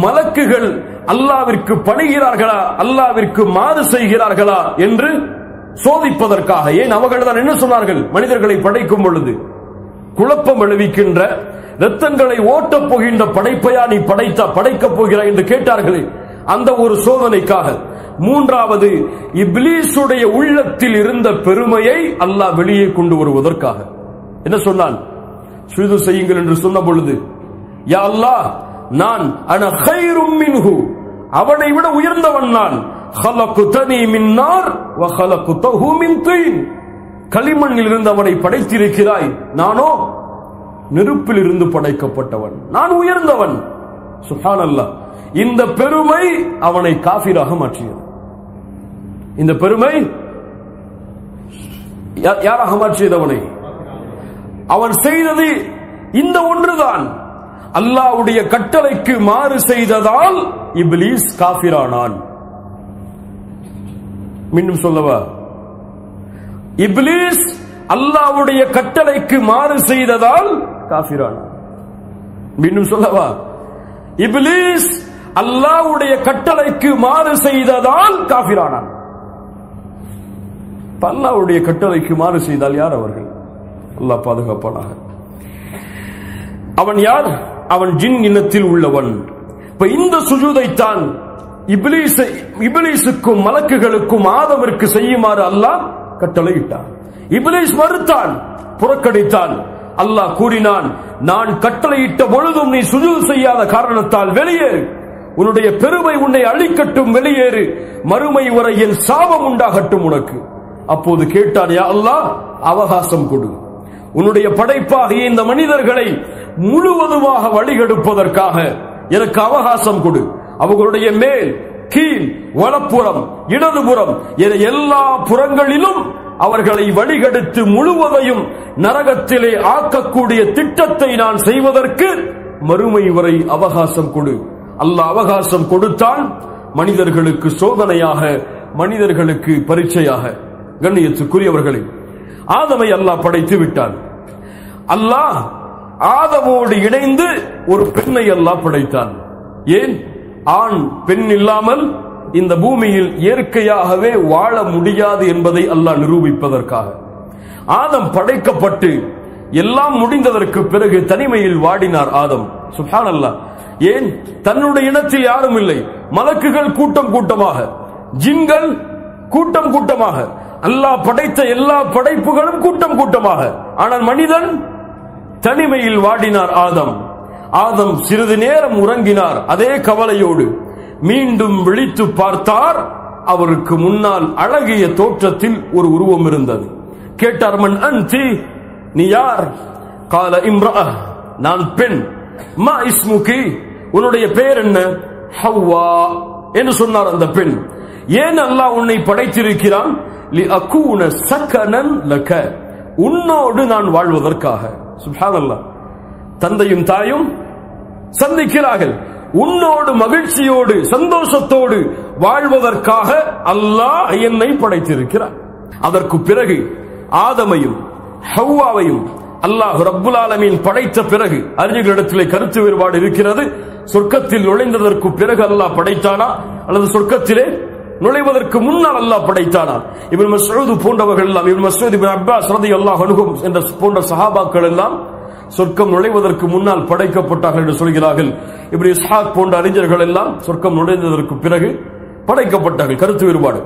மலக்குகள் அல்லாஹ்விற்கு பணிகிறார்களா, அல்லாஹ்விற்கு மாறு செய்கிறார்களா என்று சோதிப்பதற்காக. ஏன் அவர்கள் தான் என்ன சொன்னார்கள்? மனிதர்களை படைக்கும் பொழுது குழப்பம் விளைவிக்கின்ற, ரத்தங்களை ஓட்டப் போகின்ற படைப்பையா நீ படைக்கப் போகிறாய் என்று கேட்டார்களே, அந்த ஒரு சோதனைக்காக. மூன்றாவது, இப்லீசுடைய உள்ளத்தில் இருந்த பெருமையை அல்லாஹ் வெளியே கொண்டு வருவதற்காக. என்ன சொன்னான்? சுஜூது செய்யுங்கள் என்று சொன்ன பொழுது, யா அல்லாஹ், நான் அன கைரும் மின்ஹு, அவனை விட உயர்ந்தவன் நான். خلقتني من نار وخلقته من طين. களிமண்ணில் இருந்து அவனை படைத்திருக்கிறாய், நானோ நெருப்பில் இருந்து படைக்கப்பட்டவன், நான் உயர்ந்தவன். சுப்ஹானல்லாஹ். இந்த பெருமை அவனை காஃபிராக மாற்றியது. இந்த பெருமை யாராக மாற்றியது அவனை? அவன் செய்தது இந்த ஒன்றுதான். அல்லாஹ்வுடைய கட்டளைக்கு மாறு செய்ததால் இப்லீஸ் காஃபிரானான். மீண்டும் சொல்லவா? இப்லீஸ் அல்லாஹ்வுடைய கட்டளைக்கு மாறு செய்ததால் காஃபிரானான். மீண்டும் சொல்லவா? இப்லீஸ் அல்லாஹ்வுடைய கட்டளைக்கு மாறு செய்ததால் காஃபிரானான். அல்லாஹ்வுடைய கட்டளைக்கு மாறு செய்தால் யார் அவர்கள்? அல்லாஹ் பாதுகாப்பானாக. அவன் யார்? அவன் ஜின் இனத்தில் உள்ளவன். இப்ப இந்த சுஜூதைத்தான் இப்லீஸுக்கும் மலக்குகளுக்கும் ஆதமிற்கு செய்யுமாறு அல்லாஹ் கட்டளையிட்டான். இப்லீஸ் மறுத்தான், புறக்கணித்தான். அல்லாஹ் கூறினான், நான் கட்டளையிட்ட பொழுதும் நீ சுஜூத் செய்யாத காரணத்தால் வெளியேறு, உன்னுடைய பெருமை உன்னை அழிக்கட்டும், வெளியேறு, மறுமை வரை என் சாபம் உண்டாகட்டும் உனக்கு. அப்போது கேட்டான், யா அல்லாஹ், அவகாசம் கொடு, உன்னுடைய படைப்பாகிய இந்த மனிதர்களை முழுவதுமாக வழிகெடுப்பதற்காக எனக்கு அவகாசம் கொடு. அவர்களுடைய மேல், கீழ், வலப்புறம், இடதுபுறம் என எல்லா புறங்களிலும் அவர்களை வழிகெடுத்து முழுவதையும் நரகத்திலே ஆக்கக்கூடிய திட்டத்தை நான் செய்வதற்கு மறுமை வரை அவகாசம் கொடு. அல்லாஹ் அவகாசம் கொடுத்தான். மனிதர்களுக்கு சோதனையாக, மனிதர்களுக்கு பரீட்சையாக. கண்ணியத்துக்குரியவர்களே, ஆதமை அல்லாஹ் படைத்து விட்டான். அல்லாஹ் ஆதமோடு இணைந்து ஒரு பெண்ணை அல்லாஹ் படைத்தான். ஏன்? ஆண் பெண் இல்லாமல் இந்த பூமியில் இயற்கையாகவே வாழ முடியாது என்பதை அல்லாஹ் நிரூபிப்பதற்காக. ஆதம் படைக்கப்பட்டு எல்லாம் முடிந்ததற்கு பிறகு தனிமையில் வாடினார் ஆதம். சுப்ஹானல்லாஹ். ஏன்? தன்னுடைய இனத்தில் யாரும் இல்லை. மலக்குகள் கூட்டம் கூட்டமாக, ஜின்கள் கூட்டம் கூட்டமாக, அல்லாஹ் படைத்த எல்லா படைப்புகளும் கூட்டம் கூட்டமாக. ஆனால் மனிதன் தனிமையில் வாடினார் ஆதம். ஆதம் சிறிது நேரம் உறங்கினார். அதே கவலையோடு மீண்டும் விழித்து பார்த்தார். அவருக்கு முன்னால் அழகிய தோற்றத்தில் ஒரு உருவம் இருந்தது. கேட்டார், மன் அன்தி, நீ யார்? கால இம்ரஅ, நான் பெண். மா இஸ்முகி, உன்னுடைய பெயர் என்ன? ஹவ்வா என்று சொன்னார் அந்த பெண். ஏன் அல்லாஹ் உன்னை படைத்திருக்கிறான்? லி அகூன சகனன் லக, உன்னோடு நான் வாழ்வதற்காக. சுப்ஹானல்லாஹ். தந்தையும் தாயும் சந்திக்கிறார்கள். உன்னோடு மகிழ்ச்சியோடு சந்தோஷத்தோடு வாழ்வதற்காக அல்லாஹ் என்னை படைத்திருக்கிறார். அதற்கு பிறகு ஆதமையும் ஹவ்வாவையும் அல்லாஹ் ரப்புல் ஆலமீன் படைத்த பிறகு அறிஞர்களிடத்திலே கருத்து வேறுபாடு இருக்கிறது. சொர்க்கத்தில் நுழைந்ததற்கு பிறகு அல்லாஹ் படைத்தானா அல்லது சொர்க்கத்திலே நுழைவதற்கு முன்னால் அல்லாஹ் படைத்தானா? இப்னு மஸ்ஊத் போன்றவர்கள் எல்லாம், இப்னு மஸ்ஊத், இப்னு அப்பாஸ் ரலியல்லாஹு அன்ஹும் என்ற போன்ற சஹாபாக்கள் எல்லாம் சொர்க்கம் நுழைவதற்கு முன்னால் படைக்கப்பட்டார்கள் என்று சொல்கிறார்கள். இப்னு இஸ்ஹாக் போன்ற அறிஞர்கள் எல்லாம் சொர்க்கம் நுழைந்ததற்கு பிறகு படைக்கப்பட்டார்கள். கருத்து வேறுபாடு.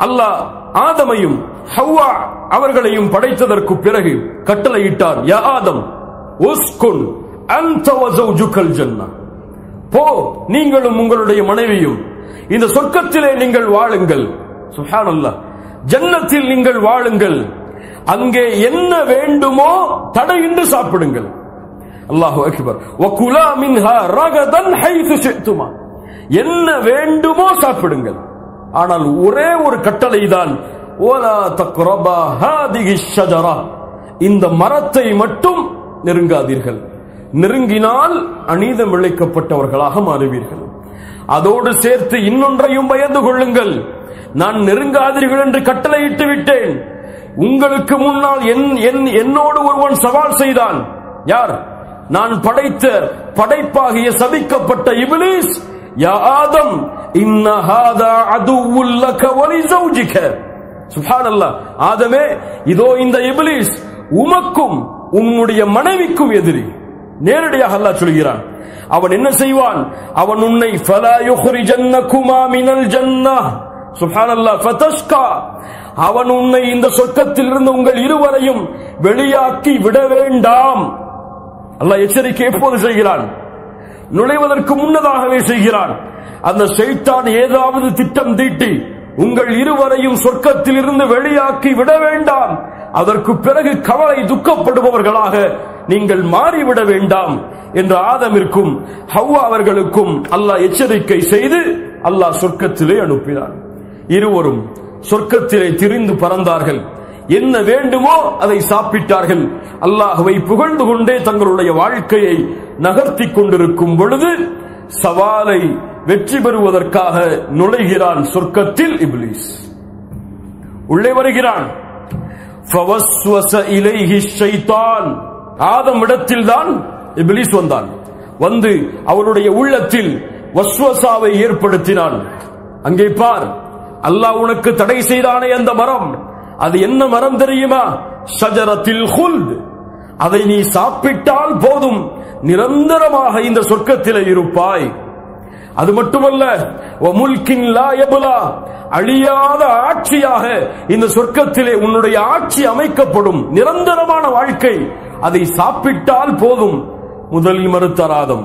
அல்லாஹ் ஆதமையும் ஹவ்வா அவர்களையும் படைத்ததற்கு பிறகு கட்டளையிட்டார், யா ஆதம் உஸ்குன் அன்த வ ஜௌஜுகல் ஜன்னah, போ, நீங்களும் உங்களுடைய மனைவியும் இந்த சொர்க்கத்திலே நீங்கள் வாழுங்கள். சுப்ஹானல்லாஹ். ஜன்னத்தில் நீங்கள் வாழுங்கள். அங்கே என்ன வேண்டுமோ தடையின்றி சாப்பிடுங்கள். அல்லாஹு அக்பர். வகுலா மின்ஹா ரகதன் ஹைது ஷிஅ்துமா, என்ன வேண்டுமோ சாப்பிடுங்கள். ஆனால் ஒரே ஒரு கட்டளை தான், வலா தக்ரபா ஹாதிஹி ஷஜரா, இந்த மரத்தை மட்டும் நெருங்காதீர்கள். நெருங்கினால் அநீதம் இழைக்கப்பட்டவர்களாக மாறுவீர்கள். அதோடு சேர்த்து இன்னொன்றையும் பயந்து கொள்ளுங்கள். நான் நெருங்காதீர்கள் என்று கட்டளையிட்டு விட்டேன். உங்களுக்கு முன்னால் என்னோடு ஒருவன் சவால் செய்தான். யார்? நான் படைத்த படைப்பாகிய சபிக்கப்பட்ட இப்லீஸ். யா ஆதம் இன்ன ஹாதா அதுவுல் லக வ லிஸௌஜிக, சுப்ஹானல்லாஹ். ஆதமே, இதோ இந்த இப்லீஸ் உமக்கும் உம்முடைய மனைவிக்கும் எதிரி. நேரடியாக அல்லாஹ் சொல்கிறான். அவன் என்ன செய்வான்? அவன் உன்னை ஃபலா யுக்ரிஜன்னகுமா மினல் ஜன்னah, சுப்ஹானல்லாஹ், ஃபதஷ்கா, அவன் உன்னை இந்த சொர்க்கத்தில் இருந்து உங்கள் இருவரையும் வெளியாக்கி விட வேண்டாம். அல்லாஹ் எச்சரிக்கை எப்போது செய்கிறான்? நுழைவதற்கு முன்னதாகவே செய்கிறான். அந்த ஷைத்தான் ஏதாவது திட்டம் தீட்டி உங்கள் இருவரையும் சொர்க்கத்தில் இருந்து வெளியாக்கி விட வேண்டாம், அதற்கு பிறகு கவலை துக்கப்படுபவர்களாக நீங்கள் மாறிவிட வேண்டாம் என்று ஆதமிற்கும் ஹவ்வா அவர்களுக்கும் அல்லாஹ் எச்சரிக்கை செய்து அல்லாஹ் சொர்க்கத்திலே அனுப்பினார். இருவரும் சொர்க்கத்திலே திரிந்து பறந்தார்கள். என்ன வேண்டுமோ அதை சாப்பிட்டார்கள். அல்லாஹ்வை புகழ்ந்து கொண்டே தங்களுடைய வாழ்க்கையை நகர்த்தி கொண்டிருக்கும் பொழுது சவாலை வெற்றி பெறுவதற்காக நுழைகிறான் சொர்க்கத்தில் இப்லீஸ். உள்ளே வருகிறான். ஃபவஸ்வஸ இலைஹி ஷைத்தான். ஆதம் இடத்தில் தான் இப்லீஸ் வந்தான். வந்து அவருடைய உள்ளத்தில் வஸ்வசாவை ஏற்படுத்தினான். அங்கே பார், அல்லாஹ் உனக்கு தடை செய்தானே அந்த மரம், அது என்ன மரம் தெரியுமா? ஷஜரத்தில் ஹுல்த். அதை நீ சாப்பிட்டால் போதும், நிரந்தரமாக இந்த சொர்க்கத்திலே இருப்பாய். அது மட்டுமல்ல, வமுல்கின் லா யப்லா, அழியாத ஆட்சியாக இந்த சொர்க்கத்திலே உன்னுடைய ஆட்சி அமைக்கப்படும், நிரந்தரமான வாழ்க்கை, அதை சாப்பிட்டால் போதும். முதலில் மறுத்தார் ஆதம்,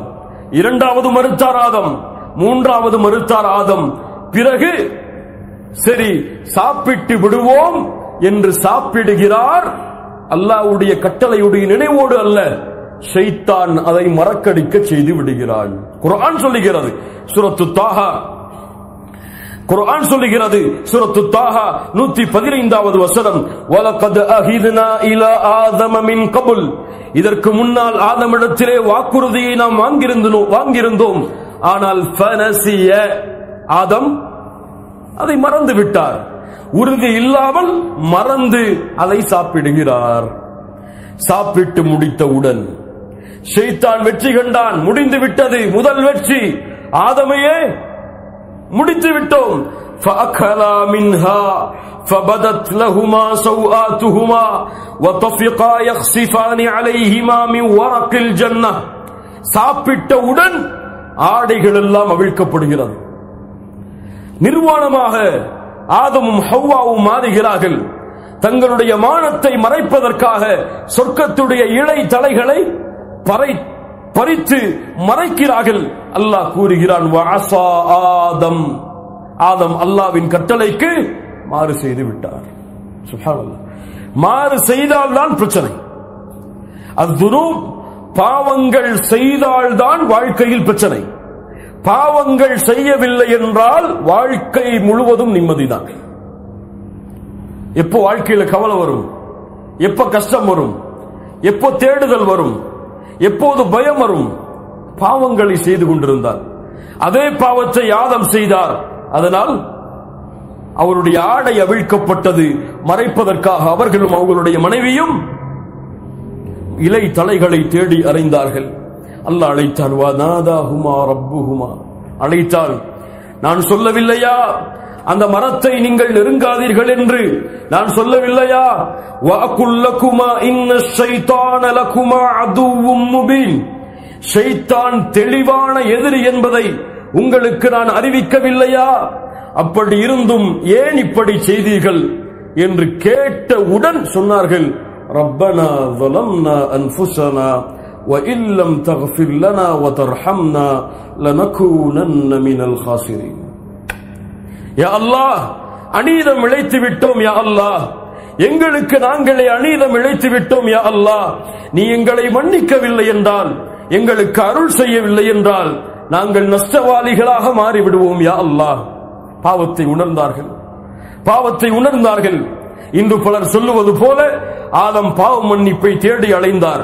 இரண்டாவது மறுத்தார் ஆதம், மூன்றாவது மறுத்தார் ஆதம். பிறகு சரி சாப்பிட்டு விடுவோம் என்று சாப்பிடுகிறார். அல்லாஹ்வுடைய கட்டளையுடைய நினைவோடு அல்ல, ஷைத்தான் அதை மறக்கடிக்க செய்து விடுகிறான். குர்ஆன் சொல்லுகிறது சூரத்து தாஹா, குர்ஆன் சொல்லுகிறது சூரத்து தாஹா 115வது வசனம், வலகத் அஹித்னா இலா ஆதம மின் கபுல். இதற்கு முன்னால் ஆதமிடத்திலே வாக்குறுதியை நாம் வாங்கியிருந்தோம். ஆனால் ஃபனசிய, ஆதம் அதை மறந்து விட்டார். உறுதி இல்லாமல் மறந்து அதை சாப்பிடுகிறார். சாப்பிட்டு முடித்தவுடன் ஷைத்தான் வெற்றி கண்டான். முடிந்து விட்டது, முதல் வெற்றி. ஆதமையே முடித்து விட்டோம். فأكلا منها فبدت لهما سوآتهما وطفقا يخصفان عليهما من ورق الجنة. சாப்பிட்டவுடன் ஆடைகள் எல்லாம் அவிழ்க்கப்படுகிறது. நிர்வாணமாக ஆதமும் ஹவ்வாவும் மாறுகிறார்கள். தங்களுடைய மானத்தை மறைப்பதற்காக சொர்க்கத்துடைய இழை தலைகளை பறித்து மறைக்கிறார்கள். அல்லாஹ் கூறுகிறான், வஅஸா ஆதம். ஆதம் அல்லாஹ்வின் கட்டளைக்கு மாறு செய்து விட்டார். சுப்ஹானல்லாஹ். மாறு செய்தால்தான் பிரச்சனை. அஸ்துனூப், பாவங்கள் செய்தால்தான் வாழ்க்கையில் பிரச்சனை. பாவங்கள் செய்யவில்லை என்றால் வாழ்க்கை முழுவதும் நிம்மதிதான். எப்போ வாழ்க்கையில கவலை வரும், எப்ப கஷ்டம் வரும், எப்போ தேடுதல் வரும், எப்போது பயம் வரும்? பாவங்களை செய்து கொண்டிருந்தார். அதே பாவத்தை ஆதம் செய்தார். அதனால் அவருடைய ஆடை அவிழ்க்கப்பட்டது. மறைப்பதற்காக அவர்களும் அவர்களுடைய மனைவியும் இலை தலைகளை தேடி அறைந்தார்கள். அல்லாஹ் அழைத்தான், வநாதாஹுமா ரப்புஹுமா. அழைத்தால், நான் சொல்லவில்லையா அந்த மரத்தை நீங்கள் நெருங்காதீர்கள் என்று? நான் சொல்லவில்லையா? வஅகுல் லகுமா இன்னஷ் ஷைத்தான லகுமா அதுவும் முபீன். ஷைத்தான் தெளிவான எதிரி என்பதை உங்களுக்கு நான் அறிவிக்கவில்லையா? அப்படி இருந்தும் ஏன் இப்படி செய்தீர்கள் என்று கேட்டவுடன் சொன்னார்கள், ரப்பனா ظلمنا أنفسنا وإن لم تغفر لنا وترحمنا لنكونن من الخاسرين. யா அல்லாஹ், அநீதம் இழைத்து விட்டோம் யா அல்லாஹ், எங்களுக்கு நாங்களே அநீதம் இழைத்து விட்டோம் யா அல்லாஹ். நீ எங்களை மன்னிக்கவில்லை என்றால், எங்களுக்கு அருள் செய்யவில்லை என்றால் நாங்கள் நஷ்டவாளிகளாக மாறிவிடுவோம் யா அல்லாஹ். பாவத்தை உணர்ந்தார்கள். இன்று பலர் சொல்லுவது போல ஆதம் பாவ மன்னிப்பை தேடி அலைந்தார்.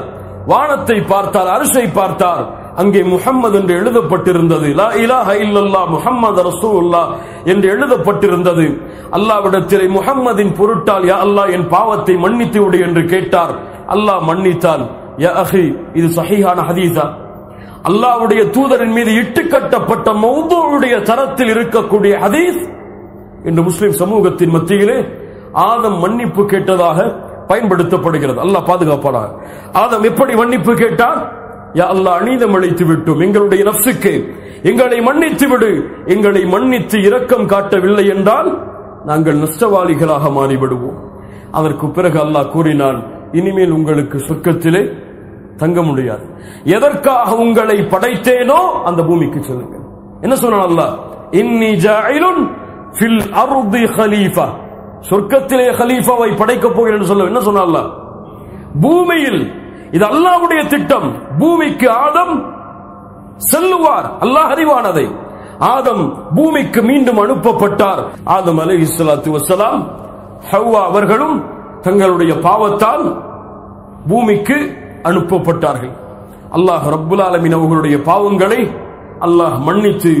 வானத்தை பார்த்தார், அரிசை பார்த்தார். அங்கே முஹம்மது என்று எழுதப்பட்டிருந்தது. லா இலாஹ இல்லல்லாஹ் முஹம்மது ரசூலுல்லாஹ் என்று எழுதப்பட்டிருந்தது. அல்லாஹ்விடத்திலே முஹம்மதின் பொருட்டால் யா அல்லாஹ் என் பாவத்தை மன்னித்து விடு என்று கேட்டார். அல்லாஹ் மன்னித்தான். யா அஹி, இது சஹீஹான ஹதீஸா? அல்லாஹ்வுடைய தூதரின் மீது இட்டுக்கட்டப்பட்ட மௌதுஉடைய தரத்தில் இருக்கக்கூடிய ஹதீஸ் இன்று முஸ்லிம் சமூகத்தின் மத்தியிலே ஆதம் மன்னிப்பு கேட்டதாக பயன்படுத்தப்படுகிறது. அல்லாஹ் பாதுகாப்பானாக. ஆதம் எப்படி மன்னிப்பு கேட்டார்? யா அல்லாஹ், அநீதம் இழைத்து விட்டோம், எங்களுடைய நஃப்ஸுக்கு எங்களை மன்னித்து விடு. எங்களை மன்னித்து இரக்கம் காட்டவில்லை என்றால் நாங்கள் நஷ்டவாளிகளாக மாறிவிடுவோம். அதற்கு பிறகு அல்லாஹ் கூறினான், இனிமேல் உங்களுக்கு சொர்க்கத்திலே தங்க முடியாது. எதற்காக உங்களை படைத்தேனோ அந்த பூமிக்கு செல்லுங்கள். என்ன சொன்னான் அல்லாஹ்? இன்னி ஜாயிலுன் ஃபில் அர்தி ஹலீஃபா, சொர்க்கத்திலே ஹலீஃபாவை படைக்கப் போகிறேன் என்று சொல்ல என்ன சொன்ன அல்லாஹ்? பூமியில். இது அல்லாஹ்வுடைய திட்டம். பூமிக்கு ஆதம் செல்லுவார், அல்லாஹ் அறிவானதை. ஆதம் பூமிக்கு மீண்டும் அனுப்பப்பட்டார். ஆதம் அலைஹிஸ்ஸலாத்து வஸ்ஸலாம் ஹவ்வா அவர்களும் தங்களுடைய பாவத்தால் பூமிக்கு அனுப்பப்பட்டார்கள். அல்லாஹ் ரப்புல் ஆலமீன் அவர்களுடைய பாவங்களை அல்லாஹ் மன்னித்து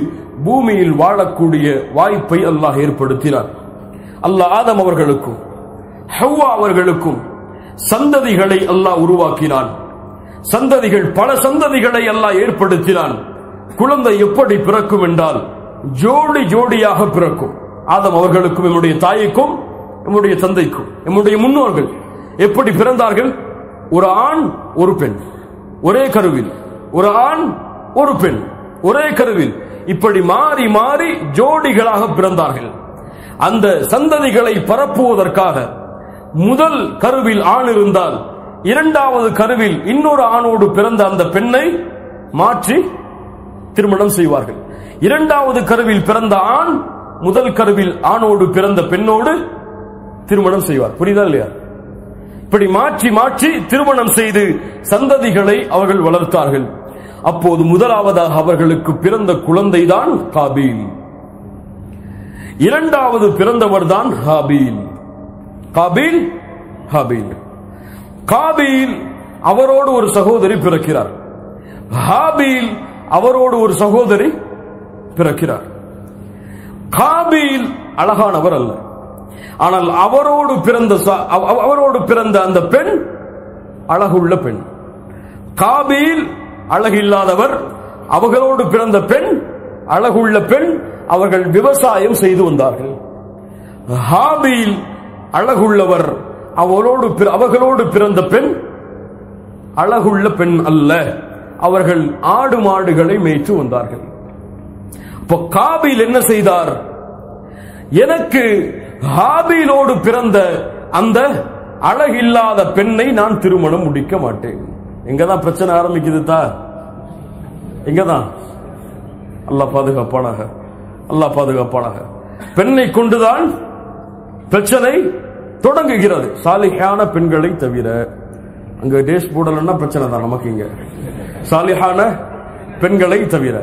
பூமியில் வாழக்கூடிய வாய்ப்பை அல்லாஹ் ஏற்படுத்தினார். அல்லாஹ் ஆதம் அவர்களுக்கும் ஹவ்வா அவர்களுக்கும் சந்ததிகளை அல்லாஹ் உருவாக்கினான். சந்ததிகள், பல சந்ததிகளை அல்லாஹ் ஏற்படுத்தினான். குழந்தை எப்படி பிறக்கும் என்றால் ஜோடி ஜோடியாக பிறக்கும். ஆதம் அவர்களுக்கும் நம்முடைய தாய்க்கும் நம்முடைய தந்தைக்கும் நம்முடைய முன்னோர்கள் எப்படி பிறந்தார்கள்? ஒரு ஆண் ஒரு பெண் ஒரே கருவில், ஒரு ஆண் ஒரு பெண் ஒரே கருவில், இப்படி மாறி மாறி ஜோடிகளாக பிறந்தார்கள். அந்த சந்ததிகளை பரப்புவதற்காக முதல் கருவில் ஆண் இருந்தால் இரண்டாவது கருவில் இன்னொரு ஆணோடு பிறந்த அந்த பெண்ணை மாற்றி திருமணம் செய்வார்கள். இரண்டாவது கருவில் பிறந்த ஆண் முதல் கருவில் ஆணோடு பிறந்த பெண்ணோடு திருமணம் செய்வார். புரியுதா இல்லையா? இப்படி மாற்றி மாற்றி திருமணம் செய்து சந்ததிகளை அவர்கள் வளர்த்தார்கள். அப்போது முதலாவதாக அவர்களுக்கு பிறந்த குழந்தைதான் காபீல். இரண்டாவது பிறந்தவர் தான் ஹாபீல். காபீல் ஹாபீல். காபீல் அவரோடு ஒரு சகோதரி பிறக்கிறார். ஹாபீல் அவரோடு ஒரு சகோதரி பிறக்கிறார். காபீல் அழகானவர் அல்ல, ஆனால் அவரோடு பிறந்த அந்த பெண் அழகுள்ள பெண். காபீல் அழகில்லாதவர், அவர்களோடு பிறந்த பெண் அழகுள்ள பெண். அவர்கள் விவசாயம் செய்து வந்தார்கள். ஹாபீல் அழகுள்ளவர், அவர்களோடு பிறந்த பெண் அழகுள்ள பெண் அல்ல. அவர்கள் ஆடு மாடுகளை மேய்த்து வந்தார்கள். இப்போ காபீல் என்ன செய்தார்? எனக்கு ஹாபீலோடு பிறந்த அந்த அழகில்லாத பெண்ணை நான் திருமணம் முடிக்க மாட்டேன். எங்கதான் பிரச்சனை ஆரம்பிக்குது? எங்கதான்? அல்லாஹ் பாதுகாப்பானாக, அல்லாஹ் பாதுகாப்பானாக. பெண்ணை கொண்டுதான் பிரச்சனை தொடங்குகிறது. சாலிஹான பெண்களை தவிர அங்க டேஸ் போடலன்னா பிரச்சனை தான் நமக்கு. இங்க சாலிஹான பெண்களை தவிர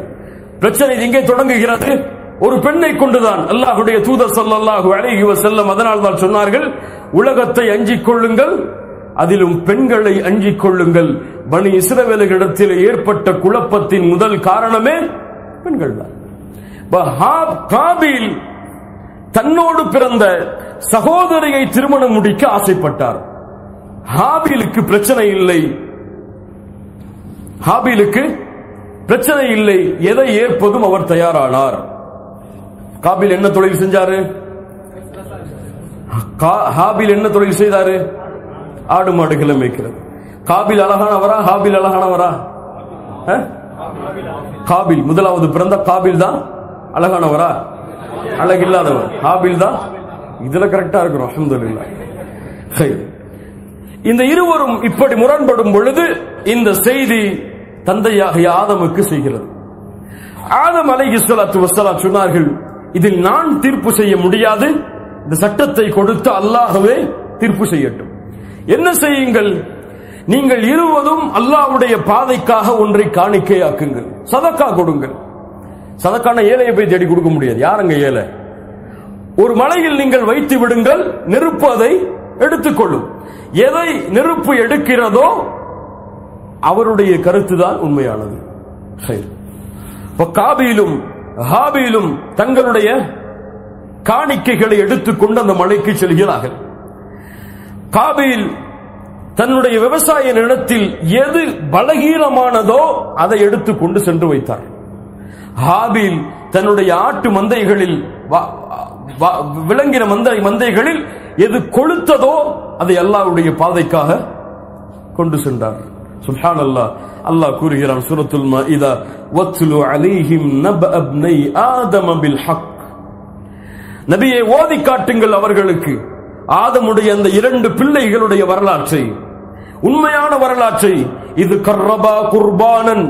பிரச்சனை எங்கே தொடங்குகிறது? ஒரு பெண்ணை கொண்டுதான். அல்லாஹ்வுடைய தூதர் ஸல்லல்லாஹு அலைஹி வஸல்லம் அதனால் தான் சொன்னார்கள், உலகத்தை அஞ்சிக் கொள்ளுங்கள், அதிலும் பெண்களை அஞ்சிக் கொள்ளுங்கள். பனி இஸ்ரவேலர்களிடத்தில் ஏற்பட்ட குழப்பத்தின் முதல் காரணமே பெண்கள் தான். காபீல் தன்னோடு பிறந்த சகோதரியை திருமணம் முடிக்க ஆசைப்பட்டார். ஹாபீலுக்கு பிரச்சனை இல்லை, ஹாபீலுக்கு பிரச்சனை இல்லை. எதை ஏற்பதும் அவர் தயாரானார். காபீல் என்ன தொழில் செஞ்சாரு? ஹாபீல் என்ன தொழில் செய்தாரு? ஆடு மாடுகளை மேய்க்கிறது. காபீல் அழகானவரா? ஹாபீல் அழகானவரா? காபீல் முதலாவது பிறந்த காபீல் தான் அழகானவரா? அழகில்லாதவர் ஹாபீல் தான். இதுல கரெக்டா இருக்கிறோம், அல்ஹம்துலில்லாஹ். இந்த இருவரும் இப்படி முரண்படும் பொழுது இந்த செய்தி தந்தையாகிய ஆதமுக்கு செய்கிறது. ஆதம் அலைஹிஸ்ஸலாத்து வஸ்ஸலாம் சொன்னார்கள், இதில் நான் தீர்ப்பு செய்ய முடியாது, இந்த சட்டத்தை கொடுத்து அல்லாஹ்வே தீர்ப்பு செய்யட்டும். என்ன செய்யுங்கள்? நீங்கள் இருவரும் அல்லாஹ்வுடைய பாதைக்காக ஒன்றை காணிக்கையாக்குங்கள், சதக்கா கொடுங்கள். சதக்கான ஏழையை போய் தேடி கொடுக்க முடியாது. யாருங்க ஏழை? ஒரு மலையில் நீங்கள் வைத்து விடுங்கள், நெருப்பு அதை எடுத்துக்கொள்ளும். எதை நெருப்பு எடுக்கிறதோ அவருடைய கருத்துதான் உண்மையானது. காபீலும் ஹாபீலும் தங்களுடைய காணிக்கைகளை எடுத்துக்கொண்டு அந்த மலைக்கு செல்கிறார்கள். காபீல் தன்னுடைய விவசாய நிலத்தில் எது பலகீனமானதோ அதை எடுத்துக்கொண்டு சென்று வைத்தார். ஹாபீல் தன்னுடைய ஆட்டு மந்தைகளில், விளங்கின மந்தைகளில் எது கொளுத்ததோ அதை அல்லாஹ்வுடைய பாதைக்காக கொண்டு சென்றார். சுப்ஹானல்லாஹ். அல்லாஹ் கூறுகிறான் சூரத்துல் மாஇதா, வத்லு அலைஹிம் நபஅ இப்னை ஆதம பில் ஹக். நபியே ஓதி காட்டுங்கள் அவர்களுக்கு ஆதமுடைய அந்த இரண்டு பிள்ளைகளுடைய வரலாற்றை, உண்மையான வரலாற்றை. இது கர்ரபா குர்பானன்,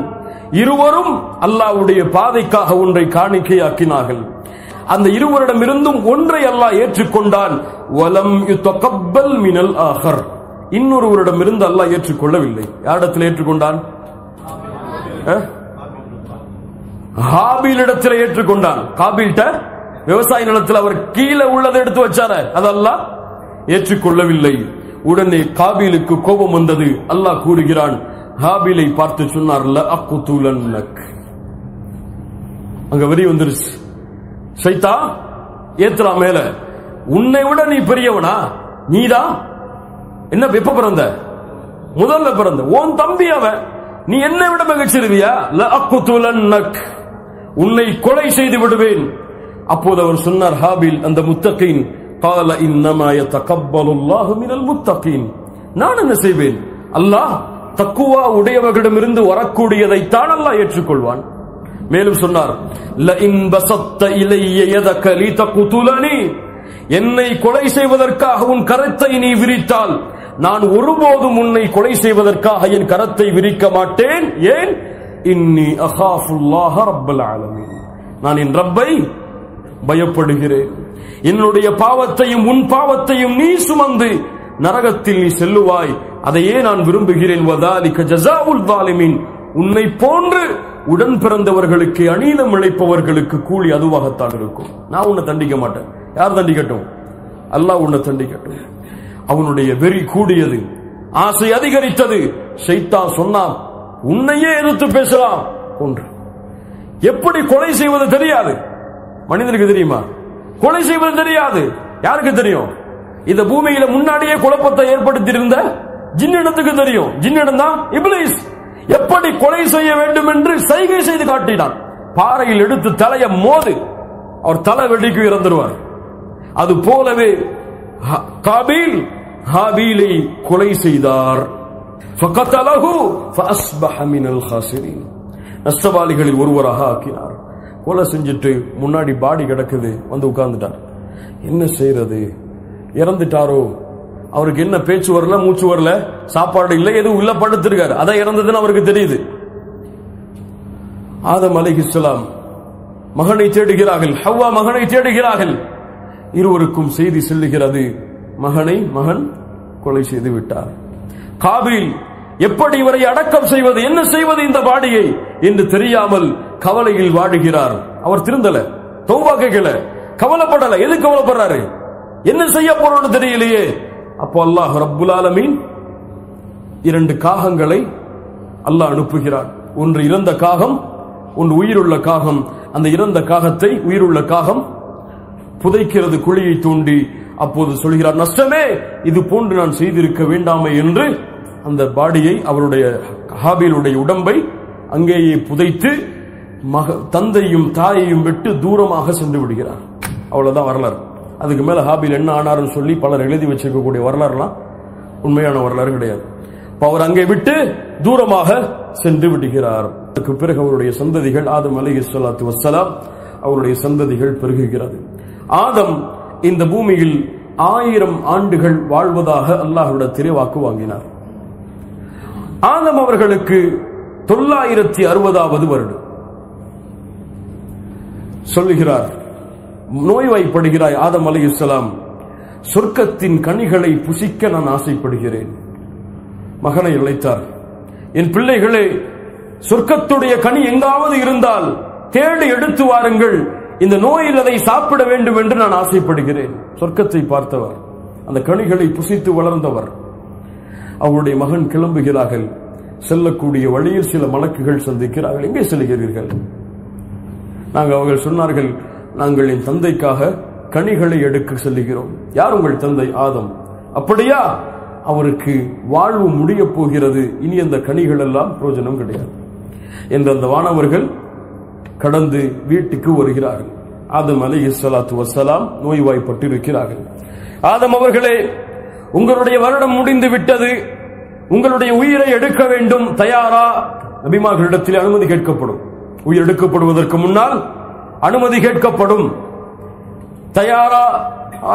இருவரும் அல்லாஹ்வுடைய பாதைக்காக ஒன்றை காணிக்கையாக்கினார்கள். அந்த இருவரிடமிருந்தும் ஒன்றை அல்லாஹ் ஏற்றுக்கொண்டான். வலம் யுதகப்பல் மினல் ஆஹர், இன்னொருவரிடமிருந்து அல்லாஹ் ஏற்றுக்கொள்ளவில்லை. யாரிடத்தில் ஏற்றுக்கொண்டான்? ஹாபீலிடத்தில் ஏற்றுக்கொண்டான். காபீல்ட விவசாய நிலத்தில் அவர் கீழே உள்ளதை எடுத்து வச்சார, அதெல்லாம் ஏற்றுக்கொள்ளவில்லை. உடனே காபீலுக்கு கோபம் வந்தது. அல்லாஹ் கூறுகிறான், ஹாபீலை பார்த்து சொன்னார்ல, அக்குதுலன்னக், அங்க வரி வந்துருச்சு. சைத்தா ஏத்துறா மேல, உன்னை விட நீ பெரியவனா? நீதான் என்ன எப்ப பிறந்த? முதல்ல பிறந்த உன் தம்பி அவன், நீ என்னை விட மிகச்சிறுவியா? லஅக்குதுலன்னக், உன்னை கொலை செய்து விடுவேன். அப்போது அவர் சொன்னார், ஹாபீல் அந்த முத்தகீன், قال انما يتقبل الله من المتقين, நான் என்ன செய்வேன்? அல்லாஹ் தக்குவா உடையவர்களிடமிருந்து வரக்கூடியதை தான் அல்லாஹ் ஏற்றுக்கொள்வான். மேலும் சொன்னார், لئن بسطت الي يدك لتقتلني, என்னை கொலை செய்வதற்காக உன் கரத்தை நீ விரித்தால் நான் ஒருபோதும் உன்னை கொலை செய்வதற்காக என் கரத்தை விரிக்க மாட்டேன். ஏன்? இன்னி அகாஃபுல்லாஹ ரப்பல் ஆலமீன், நான் என் ரப்பை பயப்படுகிறேன். என்னுடைய பாவத்தையும் உன் பாவத்தையும் நீ சுமந்து நரகத்தில் நீ செல்லுவாய், அதையே நான் விரும்புகிறேன். வதாலிக ஜஸாஉல் ஸாலிமீன், உன்னை போன்று உடன் பிறந்தவர்களுக்கு அநீதம் இழைப்பவர்களுக்கு கூலி அதுவாகத்தான் இருக்கும். நான் உன்னை தண்டிக்க மாட்டேன். யார் தண்டிக்கட்டும்? அல்லாஹ் உன்னை தண்டிக்கட்டும். அவனுடைய வெறி கூடியது, ஆசை அதிகரித்தது. ஷைத்தான் சொன்னான், உன்னையே எதிர்த்து பேசலாம் ஒன்று. எப்படி கொலை செய்வது தெரியாது மனிதனுக்கு, தெரியுமா? கொலை செய்வது தெரியாது. யாருக்கு தெரியும்? இந்த பூமியில முன்னாடியே குழப்பத்தை ஏற்படுத்தியிருந்த ஜின்னிடத்துக்கு தெரியும். ஜின்னிடம் தான் இப்லீஸ் எப்படி கொலை செய்ய வேண்டும் என்று சைகை செய்து காட்டினான். பாறையில் எடுத்து தலைய மோது, அவர் தலை வெடிக்கு இறந்துருவார். அது போலவே காபீல் ஹாபீலை கொலை செய்தார். ஃபகதலஹு ஃபஅஸ்பஹ மினல் காசிரீன், நஷ்டவாளிகளில் ஒருவராக ஆக்கினார். கொலை செஞ்சுட்டு முன்னாடி பாடி கிடக்குது, வந்து உட்கார்ந்துட்டார். என்ன செய்யறது? இறந்துட்டாரோ? அவருக்கு என்ன பேச்சு வரல, மூச்சு வரல, சாப்பாடு இல்லை, எதுவும் இல்ல, படுத்திருக்காரு. அதான் இறந்ததுன்னு அவருக்கு தெரியுது. ஆதம் அலைஹிஸ்ஸலாம் மகனை தேடுகிறார்கள், ஹவ்வா மகனை தேடுகிறார்கள். இருவருக்கும் செய்தி செல்லுகிறது, மகன் கொலை செய்து விட்டார். காபீல் எப்படி இவரை அடக்கம் செய்வது, என்ன செய்வது இந்த பாடியை என்று தெரியாமல் கவலையில் வாடுகிறார். அவர் திருந்தல, தௌபா கேட்கல, கவலைப்படல. எது கவலைப்படுறாரு? என்ன செய்ய போறோம்னு தெரியலையே. அப்போ அல்லாஹ் ரப்புல் ஆலமீன் 2 காகங்களை அல்லாஹ் அனுப்புகிறார். ஒன்று இறந்த காகம், ஒன்று உயிருள்ள காகம். அந்த இறந்த காகத்தை உயிருள்ள காகம் புதைக்கிறது, குழியை தூண்டி. அப்போது சொல்கிறார், நஷ்டமே, இது போன்று நான் செய்திருக்க வேண்டாமே என்று அந்த பாடியை, அவருடைய ஹாபீலுடைய உடம்பை அங்கேயே புதைத்து தந்தையும் தாயையும் விட்டு தூரமாக சென்று விடுகிறார். அவ்வளவுதான் வரலாறு. அதுக்கு மேல ஹாபீல் என்ன ஆனார்னு சொல்லி பலர் எழுதி வச்சிருக்கக்கூடிய வரலாறுலாம் உண்மையான வரலாறு கிடையாது. அவர் அங்கே விட்டு தூரமாக சென்று விடுகிறார். அதுக்கு பிறகு அவருடைய சந்ததிகள், ஆதம் அலைஹிஸ்ஸலாத்து வஸ்ஸலாம், அவருடைய சந்ததிகள் பெருகுகிறது. ஆதம் இந்த பூமியில் 1000 ஆண்டுகள் வாழ்வதாக அல்லாஹ்விடத்திலே வாக்கு வாங்கினார். ஆதம் அவர்களுக்கு 960வது வருடம். சொல்லுகிறார், நோய்வாய்ப்படுகிறாய் ஆதம் அலைஹிஸ்ஸலாம், சொர்க்கத்தின் கனிகளை புசிக்க நான் ஆசைப்படுகிறேன். மகனை அழைத்தார், என் பிள்ளைகளே, சொர்க்கத்துடைய கனி எங்காவது இருந்தால் தேடி எடுத்து வாருங்கள், இந்த நோயில் அதை சாப்பிட வேண்டும் என்று நான் ஆசைப்படுகிறேன். சொர்க்கத்தை பார்த்தவர், அந்த கனிகளை புசித்து வளர்ந்தவர். அவருடைய மகன் கிளம்புகிறார்கள். செல்லக்கூடிய வழியில் சில மலக்குகள் சந்திக்கிறார்கள். எங்கே செல்கிறீர்கள்? அவர்கள் சொன்னார்கள், நாங்கள் என் தந்தைக்காக கனிகளை எடுக்க செல்கிறோம். யார் உங்கள் தந்தை? ஆதம். அப்படியா? அவருக்கு வாழ்வு முடிய போகிறது, இனி அந்த கனிகள் எல்லாம் பிரயோஜனம் கிடையாது என்று அந்த வானவர்கள் கடந்து வீட்டுக்கு வருகிறார்கள். ஆதம் அலைஹிஸ்ஸலாத்து வஸ்ஸலாம் நோய்வாய்ப்பட்டிருக்கிறார்கள். ஆதம் அவர்களே, உங்களுடைய வருடம் முடிந்து விட்டது, உங்களுடைய உயிரை எடுக்க வேண்டும், தயாரா? நபிமார்களிடத்தில் அனுமதி கேட்கப்படும். உயிர் எடுக்கப்படுவதற்கு முன்னால் அனுமதி கேட்கப்படும். தயாரா?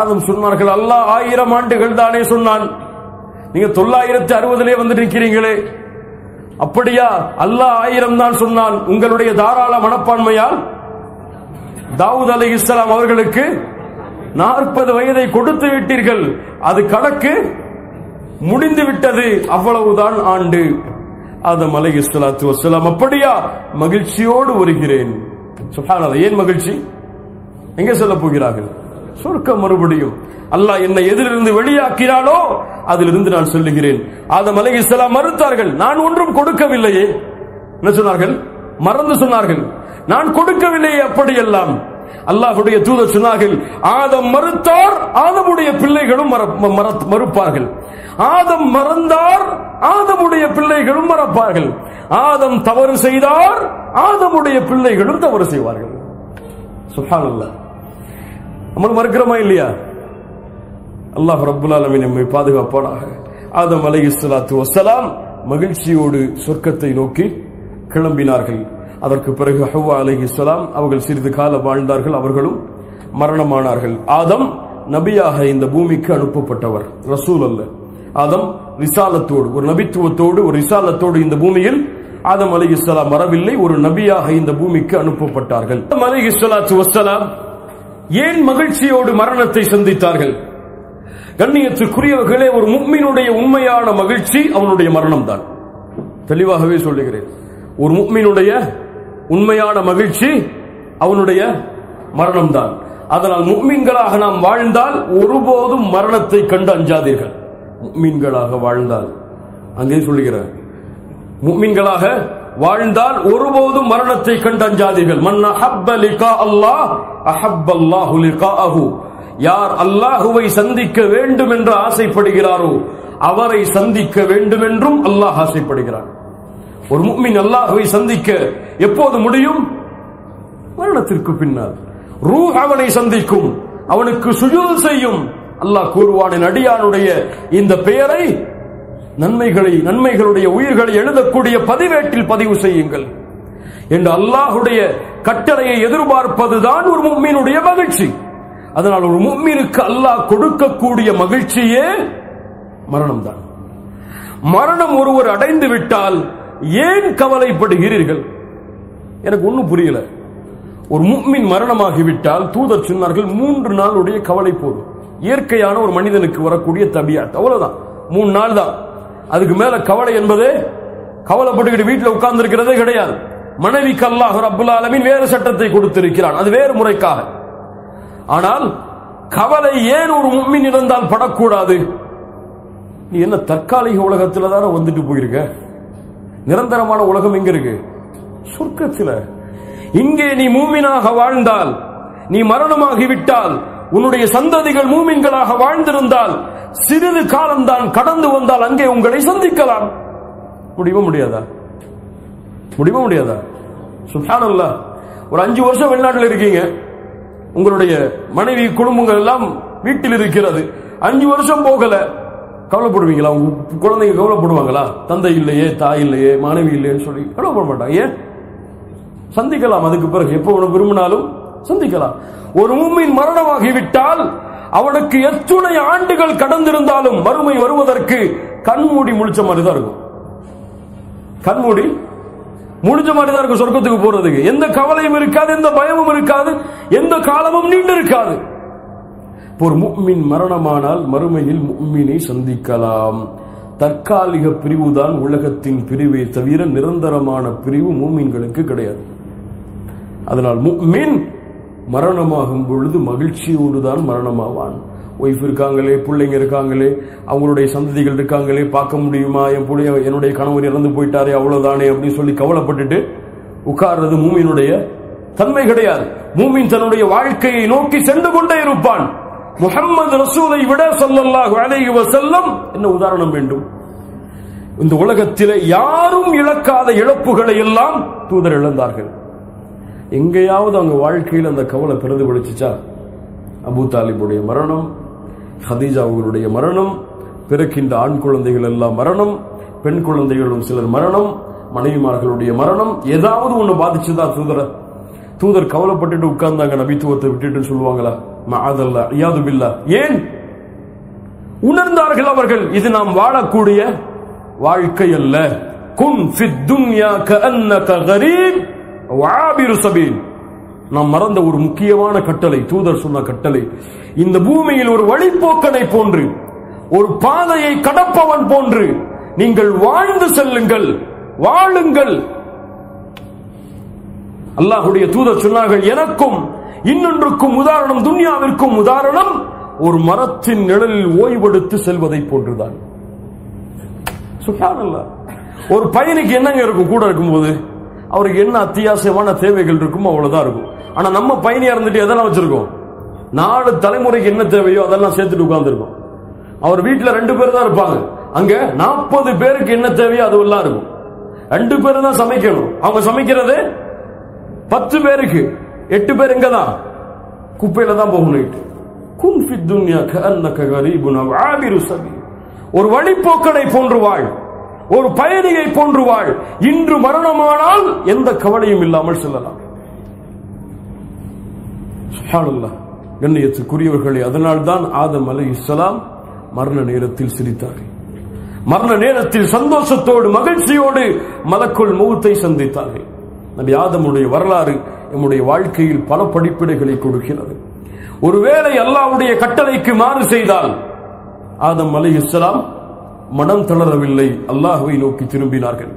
ஆதம் சொன்னார்கள், அல்லாஹ் 1000 ஆண்டுகள் தானே சொன்னான், நீங்க 960 வந்து நிற்கிறீங்களே. அப்படியா? அல்லாஹ் 1000 தான் சொன்னான், உங்களுடைய தாராள மனப்பான்மையால் தாவூத் அலைஹிஸ்ஸலாம் அவர்களுக்கு 40 வயதை கொடுத்து விட்டீர்கள், அது கணக்கு முடிந்து விட்டது, அவ்வளவுதான் ஆண்டு. ஆதம் அலைஹிஸ்ஸலாத்து வஸ்ஸலாம் அப்படியா, மகிழ்ச்சியோடு வருகிறேன். சுப்ஹானல்லாஹ். ஏன் மகிழ்ச்சி? எங்கே சொல்ல போகிறார்கள்? சொர்க்கம். மறுபடியும் அல்லாஹ் என்னை எதிலிருந்து வெளியாக்கினானோ அதிலிருந்து நான் சொல்லுகிறேன். ஆதம் அலைஹிஸ்ஸலாம் மறுத்தார்கள், நான் ஒன்றும் கொடுக்கவில்லையே. என்ன சொன்னார்கள்? மறந்து சொன்னார்கள், நான் கொடுக்கவில்லையே. அப்படியெல்லாம் அல்லாஹ்வுடைய தூதர் சொன்னார்கள், ஆதம் மறுத்தார், ஆதமுடைய பிள்ளைகளும் மறுப்பார்கள். ஆதம் மறந்தார், ஆதமுடைய பிள்ளைகளும் மறப்பார்கள். ஆதம் தவறு செய்தார், ஆதமுடைய பிள்ளைகளும் தவறு செய்வார்கள். சுப்ஹானல்லாஹ். நம்ம மறுக்கிறோமா இல்லையா? அல்லாஹ் ரப்புல் ஆலமீன் நம்மை பாதுகாப்பானாக. ஆதம் அலைஹிஸ்ஸலாத்து வஸ்ஸலாம் மகிழ்ச்சியோடு சொர்க்கத்தை நோக்கி கிளம்பினார்கள். அதற்கு பிறகு ஹவ்வா அலைஹிஸ்ஸலாம் அவர்கள் சிறிது காலம் வாழ்ந்தார்கள், அவர்களும் மரணமானார்கள். ஆதம் நபியாக இந்த பூமிக்கு அனுப்பப்பட்டவர், ரசூல் அல்ல. ஆதம் ரிசாலத்தோடு, ஒரு நபித்துவத்தோடு, ஒரு ரிசாலத்தோடு இந்த பூமியில் ஆதம் அலைஹிஸ்ஸலாம் வரவில்லை, ஒரு நபியாக இந்த பூமிக்கு அனுப்பப்பட்டார்கள். ஆதம் அலைஹிஸ்ஸலாத்து வஸ்ஸலாம் ஏன் மகிழ்ச்சியோடு மரணத்தை சந்தித்தார்கள்? கண்ணியத்துக்குரியவர்களே, ஒரு முஃமினுடைய உண்மையான மகிழ்ச்சி அவனுடைய மரணம் தான். தெளிவாகவே சொல்லுகிறேன், ஒரு முஃமினுடைய உண்மையான மகிழ்ச்சி அவனுடைய மரணம் தான். அதனால் முஃமின்களாக நாம் வாழ்ந்தால் ஒருபோதும் மரணத்தை கண்டு அஞ்சாதீர்கள். முஃமின்களாக வாழ்ந்தால், அங்கே சொல்லுகிறார், முஃமின்களாக வாழ்ந்தால் ஒருபோதும் மரணத்தை கண்டு அஞ்சாதீர்கள். மன் அஹப்ப லிகா அல்லாஹ் அஹப்பல்லாஹு லிகாஅஹு. யார் அல்லாஹுவை சந்திக்க வேண்டும் என்று ஆசைப்படுகிறாரோ அவரை சந்திக்க வேண்டும் என்றும் அல்லாஹ் ஆசைப்படுகிறான். ஒரு முஃமின் அல்லாஹுவை சந்திக்க எப்போது முடியும்? மரணத்திற்கு பின்னால். ரூஹ் அவனை சந்திக்கும், அவனுக்கு சுஜூத் செய்யும். அல்லாஹ் கூறுவான், அடியானுடைய இந்த பெயரை நன்மைகளுடைய உயிர்களை எழுதக்கூடிய பதிவேட்டில் பதிவு செய்யுங்கள் என்று அல்லாஹுடைய கட்டளையை எதிர்பார்ப்பதுதான் ஒரு முஃமினுடைய மகிழ்ச்சி. அதனால் ஒரு முஃமினுக்கு அல்லாஹ் கொடுக்கக்கூடிய மகிழ்ச்சியே மரணம் தான். மரணம் ஒருவர் அடைந்து விட்டால் ஏன் கவலைப்படுகிறீர்கள்? எனக்கு ஒன்னும் புரியல. ஒரு முஃமின் மரணமாகிவிட்டால் தூதர் சொன்னார்கள் 3 நாளுடைய கவலை போதும். இயற்கையான ஒரு மனிதனுக்கு வரக்கூடிய தபியாத், அவ்வளவுதான், 3 நாள் தான். அதுக்கு மேல கவலை என்பதே, கவலைப்பட்டுக்கிட்டு வீட்டில் உட்கார்ந்து இருக்கிறதே கிடையாது. மனைவிக்கு அல்லாஹ் ரப்புல் ஆலமீன் வேறு சட்டத்தை கொடுத்திருக்கிறான், அது வேறு முறைக்காக. ஆனால் கவலை ஏன் ஒரு முஃமின் இருந்தால் படக்கூடாது? நீ என்ன தற்காலிக உலகத்துல தானே வந்துட்டு போயிருக்க? நிரந்தரமான உலகம் எங்க இருக்கு? சொர்க்கத்தில். இங்கே நீ மூமினாக வாழ்ந்தால், நீ மரணமாகிவிட்டால், உன்னுடைய சந்ததிகள் மூமின்களாக வாழ்ந்திருந்தால், சிறிது காலம்தான் கடந்து வந்தால் அங்கே உங்களை சந்திக்கலாம். முடியுமா முடியாதா? முடியுமா முடியாதா? சுப்ஹானல்லாஹ். ஒரு 5 வருஷம் வெளிநாட்டில் இருக்கீங்க, உங்களுடைய மனைவி குடும்பங்கள் எல்லாம் வீட்டில் இருக்கிறது. 5 வருஷம் போகல, கவலைப்படுவீங்களா? உங்க குழந்தைங்க கவலைப்படுவாங்களா? தந்தை இல்லையே, தாய் இல்லையே, மனைவி இல்லையேன்னு சொல்லி கவலைப்பட மாட்டாங்க. ஏன்? சந்திக்கலாம். அதுக்கு பிறகு எப்போ விரும்பினாலும் சந்திக்கலாம். ஒரு முஃமின் மரணமாகிவிட்டால் அவனுக்கு எத்துணை ஆண்டுகள் கடந்திருந்தாலும் மறுமை வருவதற்கு கண்மூடி முழிச்ச மாதிரி தான் இருக்கும். கண்மூடி முடிஞ்ச மாதிரி தான் இருக்கும் சொர்க்கத்துக்கு போறதுக்கு. எந்த கவலையும் இருக்காது, எந்த பயமும் இருக்காது, எந்த காலமும் நீண்டு இருக்காது. ஒரு முஃமின் மரணமானால் மறுமையில் முஃமினை சந்திக்கலாம். தற்காலிக பிரிவுதான் உலகத்தின் பிரிவை தவிர நிரந்தரமான பிரிவு முஃமின்களுக்கு கிடையாது. அதனால் முஃமின் மரணமாகும் பொழுது மகிழ்ச்சியோடு தான் மரணமாவான். ஒய்ஃப் இருக்காங்களே, பிள்ளைங்க இருக்காங்களே, அவங்களுடைய சந்ததிகள் இருக்காங்களே, பார்க்க முடியுமா? என்னுடைய கணவர் இறந்து போயிட்டாரே, அவ்வளவுதானே அப்படின்னு சொல்லி கவலைப்பட்டுட்டு உட்கார்றது மூமினுடைய தன்மை கிடையாது. மூமின் தன்னுடைய வாழ்க்கையை நோக்கி சென்று கொண்டே இருப்பான். முஹம்மது ரசூலை விட ஸல்லல்லாஹு அலைஹி வஸல்லம் என்ன உதாரணம் வேண்டும்? இந்த உலகத்திலே யாரும் இழக்காத இழப்புகளை எல்லாம் தூதர் இழந்தார்கள். எங்கேயாவது அவங்க வாழ்க்கையில் அந்த கவலை பிரதிபலிச்சுச்சா? அபூ தாலிபுடைய மரணம், ஹதீஜா அவர்களுடைய மரணம், பிறக்கின்ற ஆண் குழந்தைகள் எல்லாம் மரணம், பெண் குழந்தைகளும் சிலர் மரணம், மனைவிமார்களுடைய மரணம், ஏதாவது ஒண்ணு பாதிச்சுதா தூதர் கவலைப்பட்டுட்டு உட்கார்ந்தாங்க நபித்துவத்தை விட்டுட்டு சொல்லுவாங்களா? மஅதல்லா, இயாது பில்லா. ஏன்? உணர்ந்தார்கள் அவர்கள், இது நாம் வாழக்கூடிய வாழ்க்கை அல்ல. குன் ஃபித் துன்யா கஅன்னக கரீப் வஆபிரு சபீல். நாம் மறந்த ஒரு முக்கியமான கட்டளை, தூதர் சொன்ன கட்டளை, இந்த பூமியில் ஒரு வழிப்போக்கனை போன்று, ஒரு பாதையை கடப்பவன் போன்று நீங்கள் வாழ்ந்து செல்லுங்கள், வாழுங்கள். அல்லாஹ்வுடைய தூதர் சொன்னார்கள், எனக்கும் இன்னொன்றுக்கும் உதாரணம், துன்யாவிற்கும் உதாரணம் ஒரு மரத்தின் நிழலில் ஓய்வெடுத்து செல்வதை போன்றுதான். சுப்ஹானல்லாஹ். ஒரு பயணிக்கு என்னங்க இருக்கும் கூட இருக்கும்போது? அவருக்கு என்ன அத்தியாவசியமான தேவைகள் இருக்கும், அவ்வளவுதான் இருக்கும். ஆனா நம்ம பயணியா இருந்துட்டு எதெல்லாம் வச்சிருக்கோம்? 4 தலைமுறைக்கு என்ன தேவையோ அதெல்லாம் சேர்த்துட்டு உட்கார்ந்துருக்கோம். அவர் வீட்டுல 2 பேர் தான் இருப்பாங்க, அங்க 40 பேருக்கு என்ன தேவையோ அதுவெல்லாம் இருக்கும். 2 பேர் தான் சமைக்கணும், அவங்க சமைக்கிறது 10 பேருக்கு. 8 பேர் எங்க தான்? குப்பையில தான் போகணும். குன் ஃபி துன்யா கஅன்னக கரீபுன் அவ் ஆபிரு சபீல். ஒரு வழிப்போக்கனை போன்று வாழ், ஒரு பயணியை போன்று வாழ். இன்று மரணமானால் எந்த கவலையும் இல்லாமல் செல்லலாம். சுப்ஹானல்லாஹ். கண்ணியத்துக்குரியவர்களே, அதனால்தான் ஆதம் அலைஹிஸ்ஸலாம் மரண நேரத்தில் சிரித்தார்கள். மரண நேரத்தில் சந்தோஷத்தோடு மகிழ்ச்சியோடு மலக்குல் மௌத்தை சந்தித்தார்கள். நபி ஆதமுடைய வரலாறு நம்முடைய வாழ்க்கையில் பல படிப்பினைகளை கொடுக்கிறது. ஒருவேளை அல்லாஹ்வுடைய கட்டளைக்கு மாறு செய்தால் ஆதம் அலைஹிஸ்ஸலாம் மனம் தளரவில்லை, அல்லாஹ்வை நோக்கி திரும்பினார்கள்.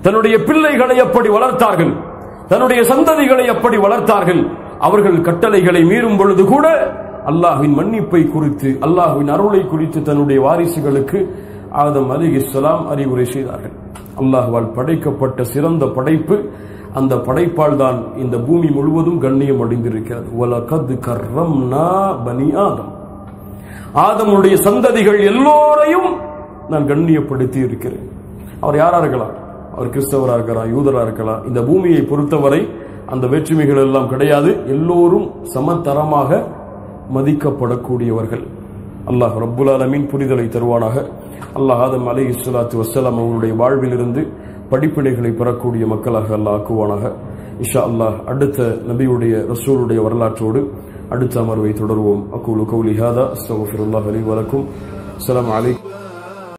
தன்னுடைய பிள்ளைகளை எப்படி வளர்த்தார்கள், தன்னுடைய சந்ததிகளை எப்படி வளர்த்தார்கள். அவர்கள் கட்டளைகளை மீறும் பொழுது கூட அல்லாஹ்வின் மன்னிப்பை குறித்து, அல்லாஹ்வின் அருளை குறித்து தன்னுடைய வாரிசுகளுக்கு ஆதம் அலைஹிஸ்ஸலாம் அறிவுரை செய்தார்கள். அல்லாஹ்வால் படைக்கப்பட்ட சிறந்த படைப்பு, அந்த படைப்பால் தான் இந்த பூமி முழுவதும் கண்ணியம் அடைந்திருக்கிறது. வலகத் கர்ரம்னா பனி ஆதம். ஆதமுடைய சந்ததிகள் எல்லோரையும் நான் கண்ணியப்படுத்தி இருக்கிறேன். அவர் யாரா இருக்கலாம்? அவர் கிறிஸ்தவரா இருக்கலாம், யூதரா இருக்கலாம். இந்த பூமியை பொறுத்தவரை அந்த வேற்றுமைகள் எல்லாம் கிடையாது. எல்லோரும் சமதரமாக மதிக்கப்படக்கூடியவர்கள். அல்லாஹ் ரப்புல் ஆலமீன் புரிதலை தருவானாக. அல்லாஹ் ஆதம் அலைஹிஸ்ஸலாத்து வஸ்ஸலாம் அவருடைய வாழ்விலிருந்து படிப்பினைகளை பெறக்கூடிய மக்களாக அல்லாஹ் ஆக்குவானாக. இன்ஷா அல்லாஹ் அடுத்த நபியுடைய ரசூலுடைய வரலாற்றோடு அடுத்த அமர்வை தொடர்வோம். அகூலு கௌலி ஹாதா அஸ்தக்ஃபிருல்லாஹ் லி வ லக்கும். அஸ்ஸலாமு அலைக்கும்.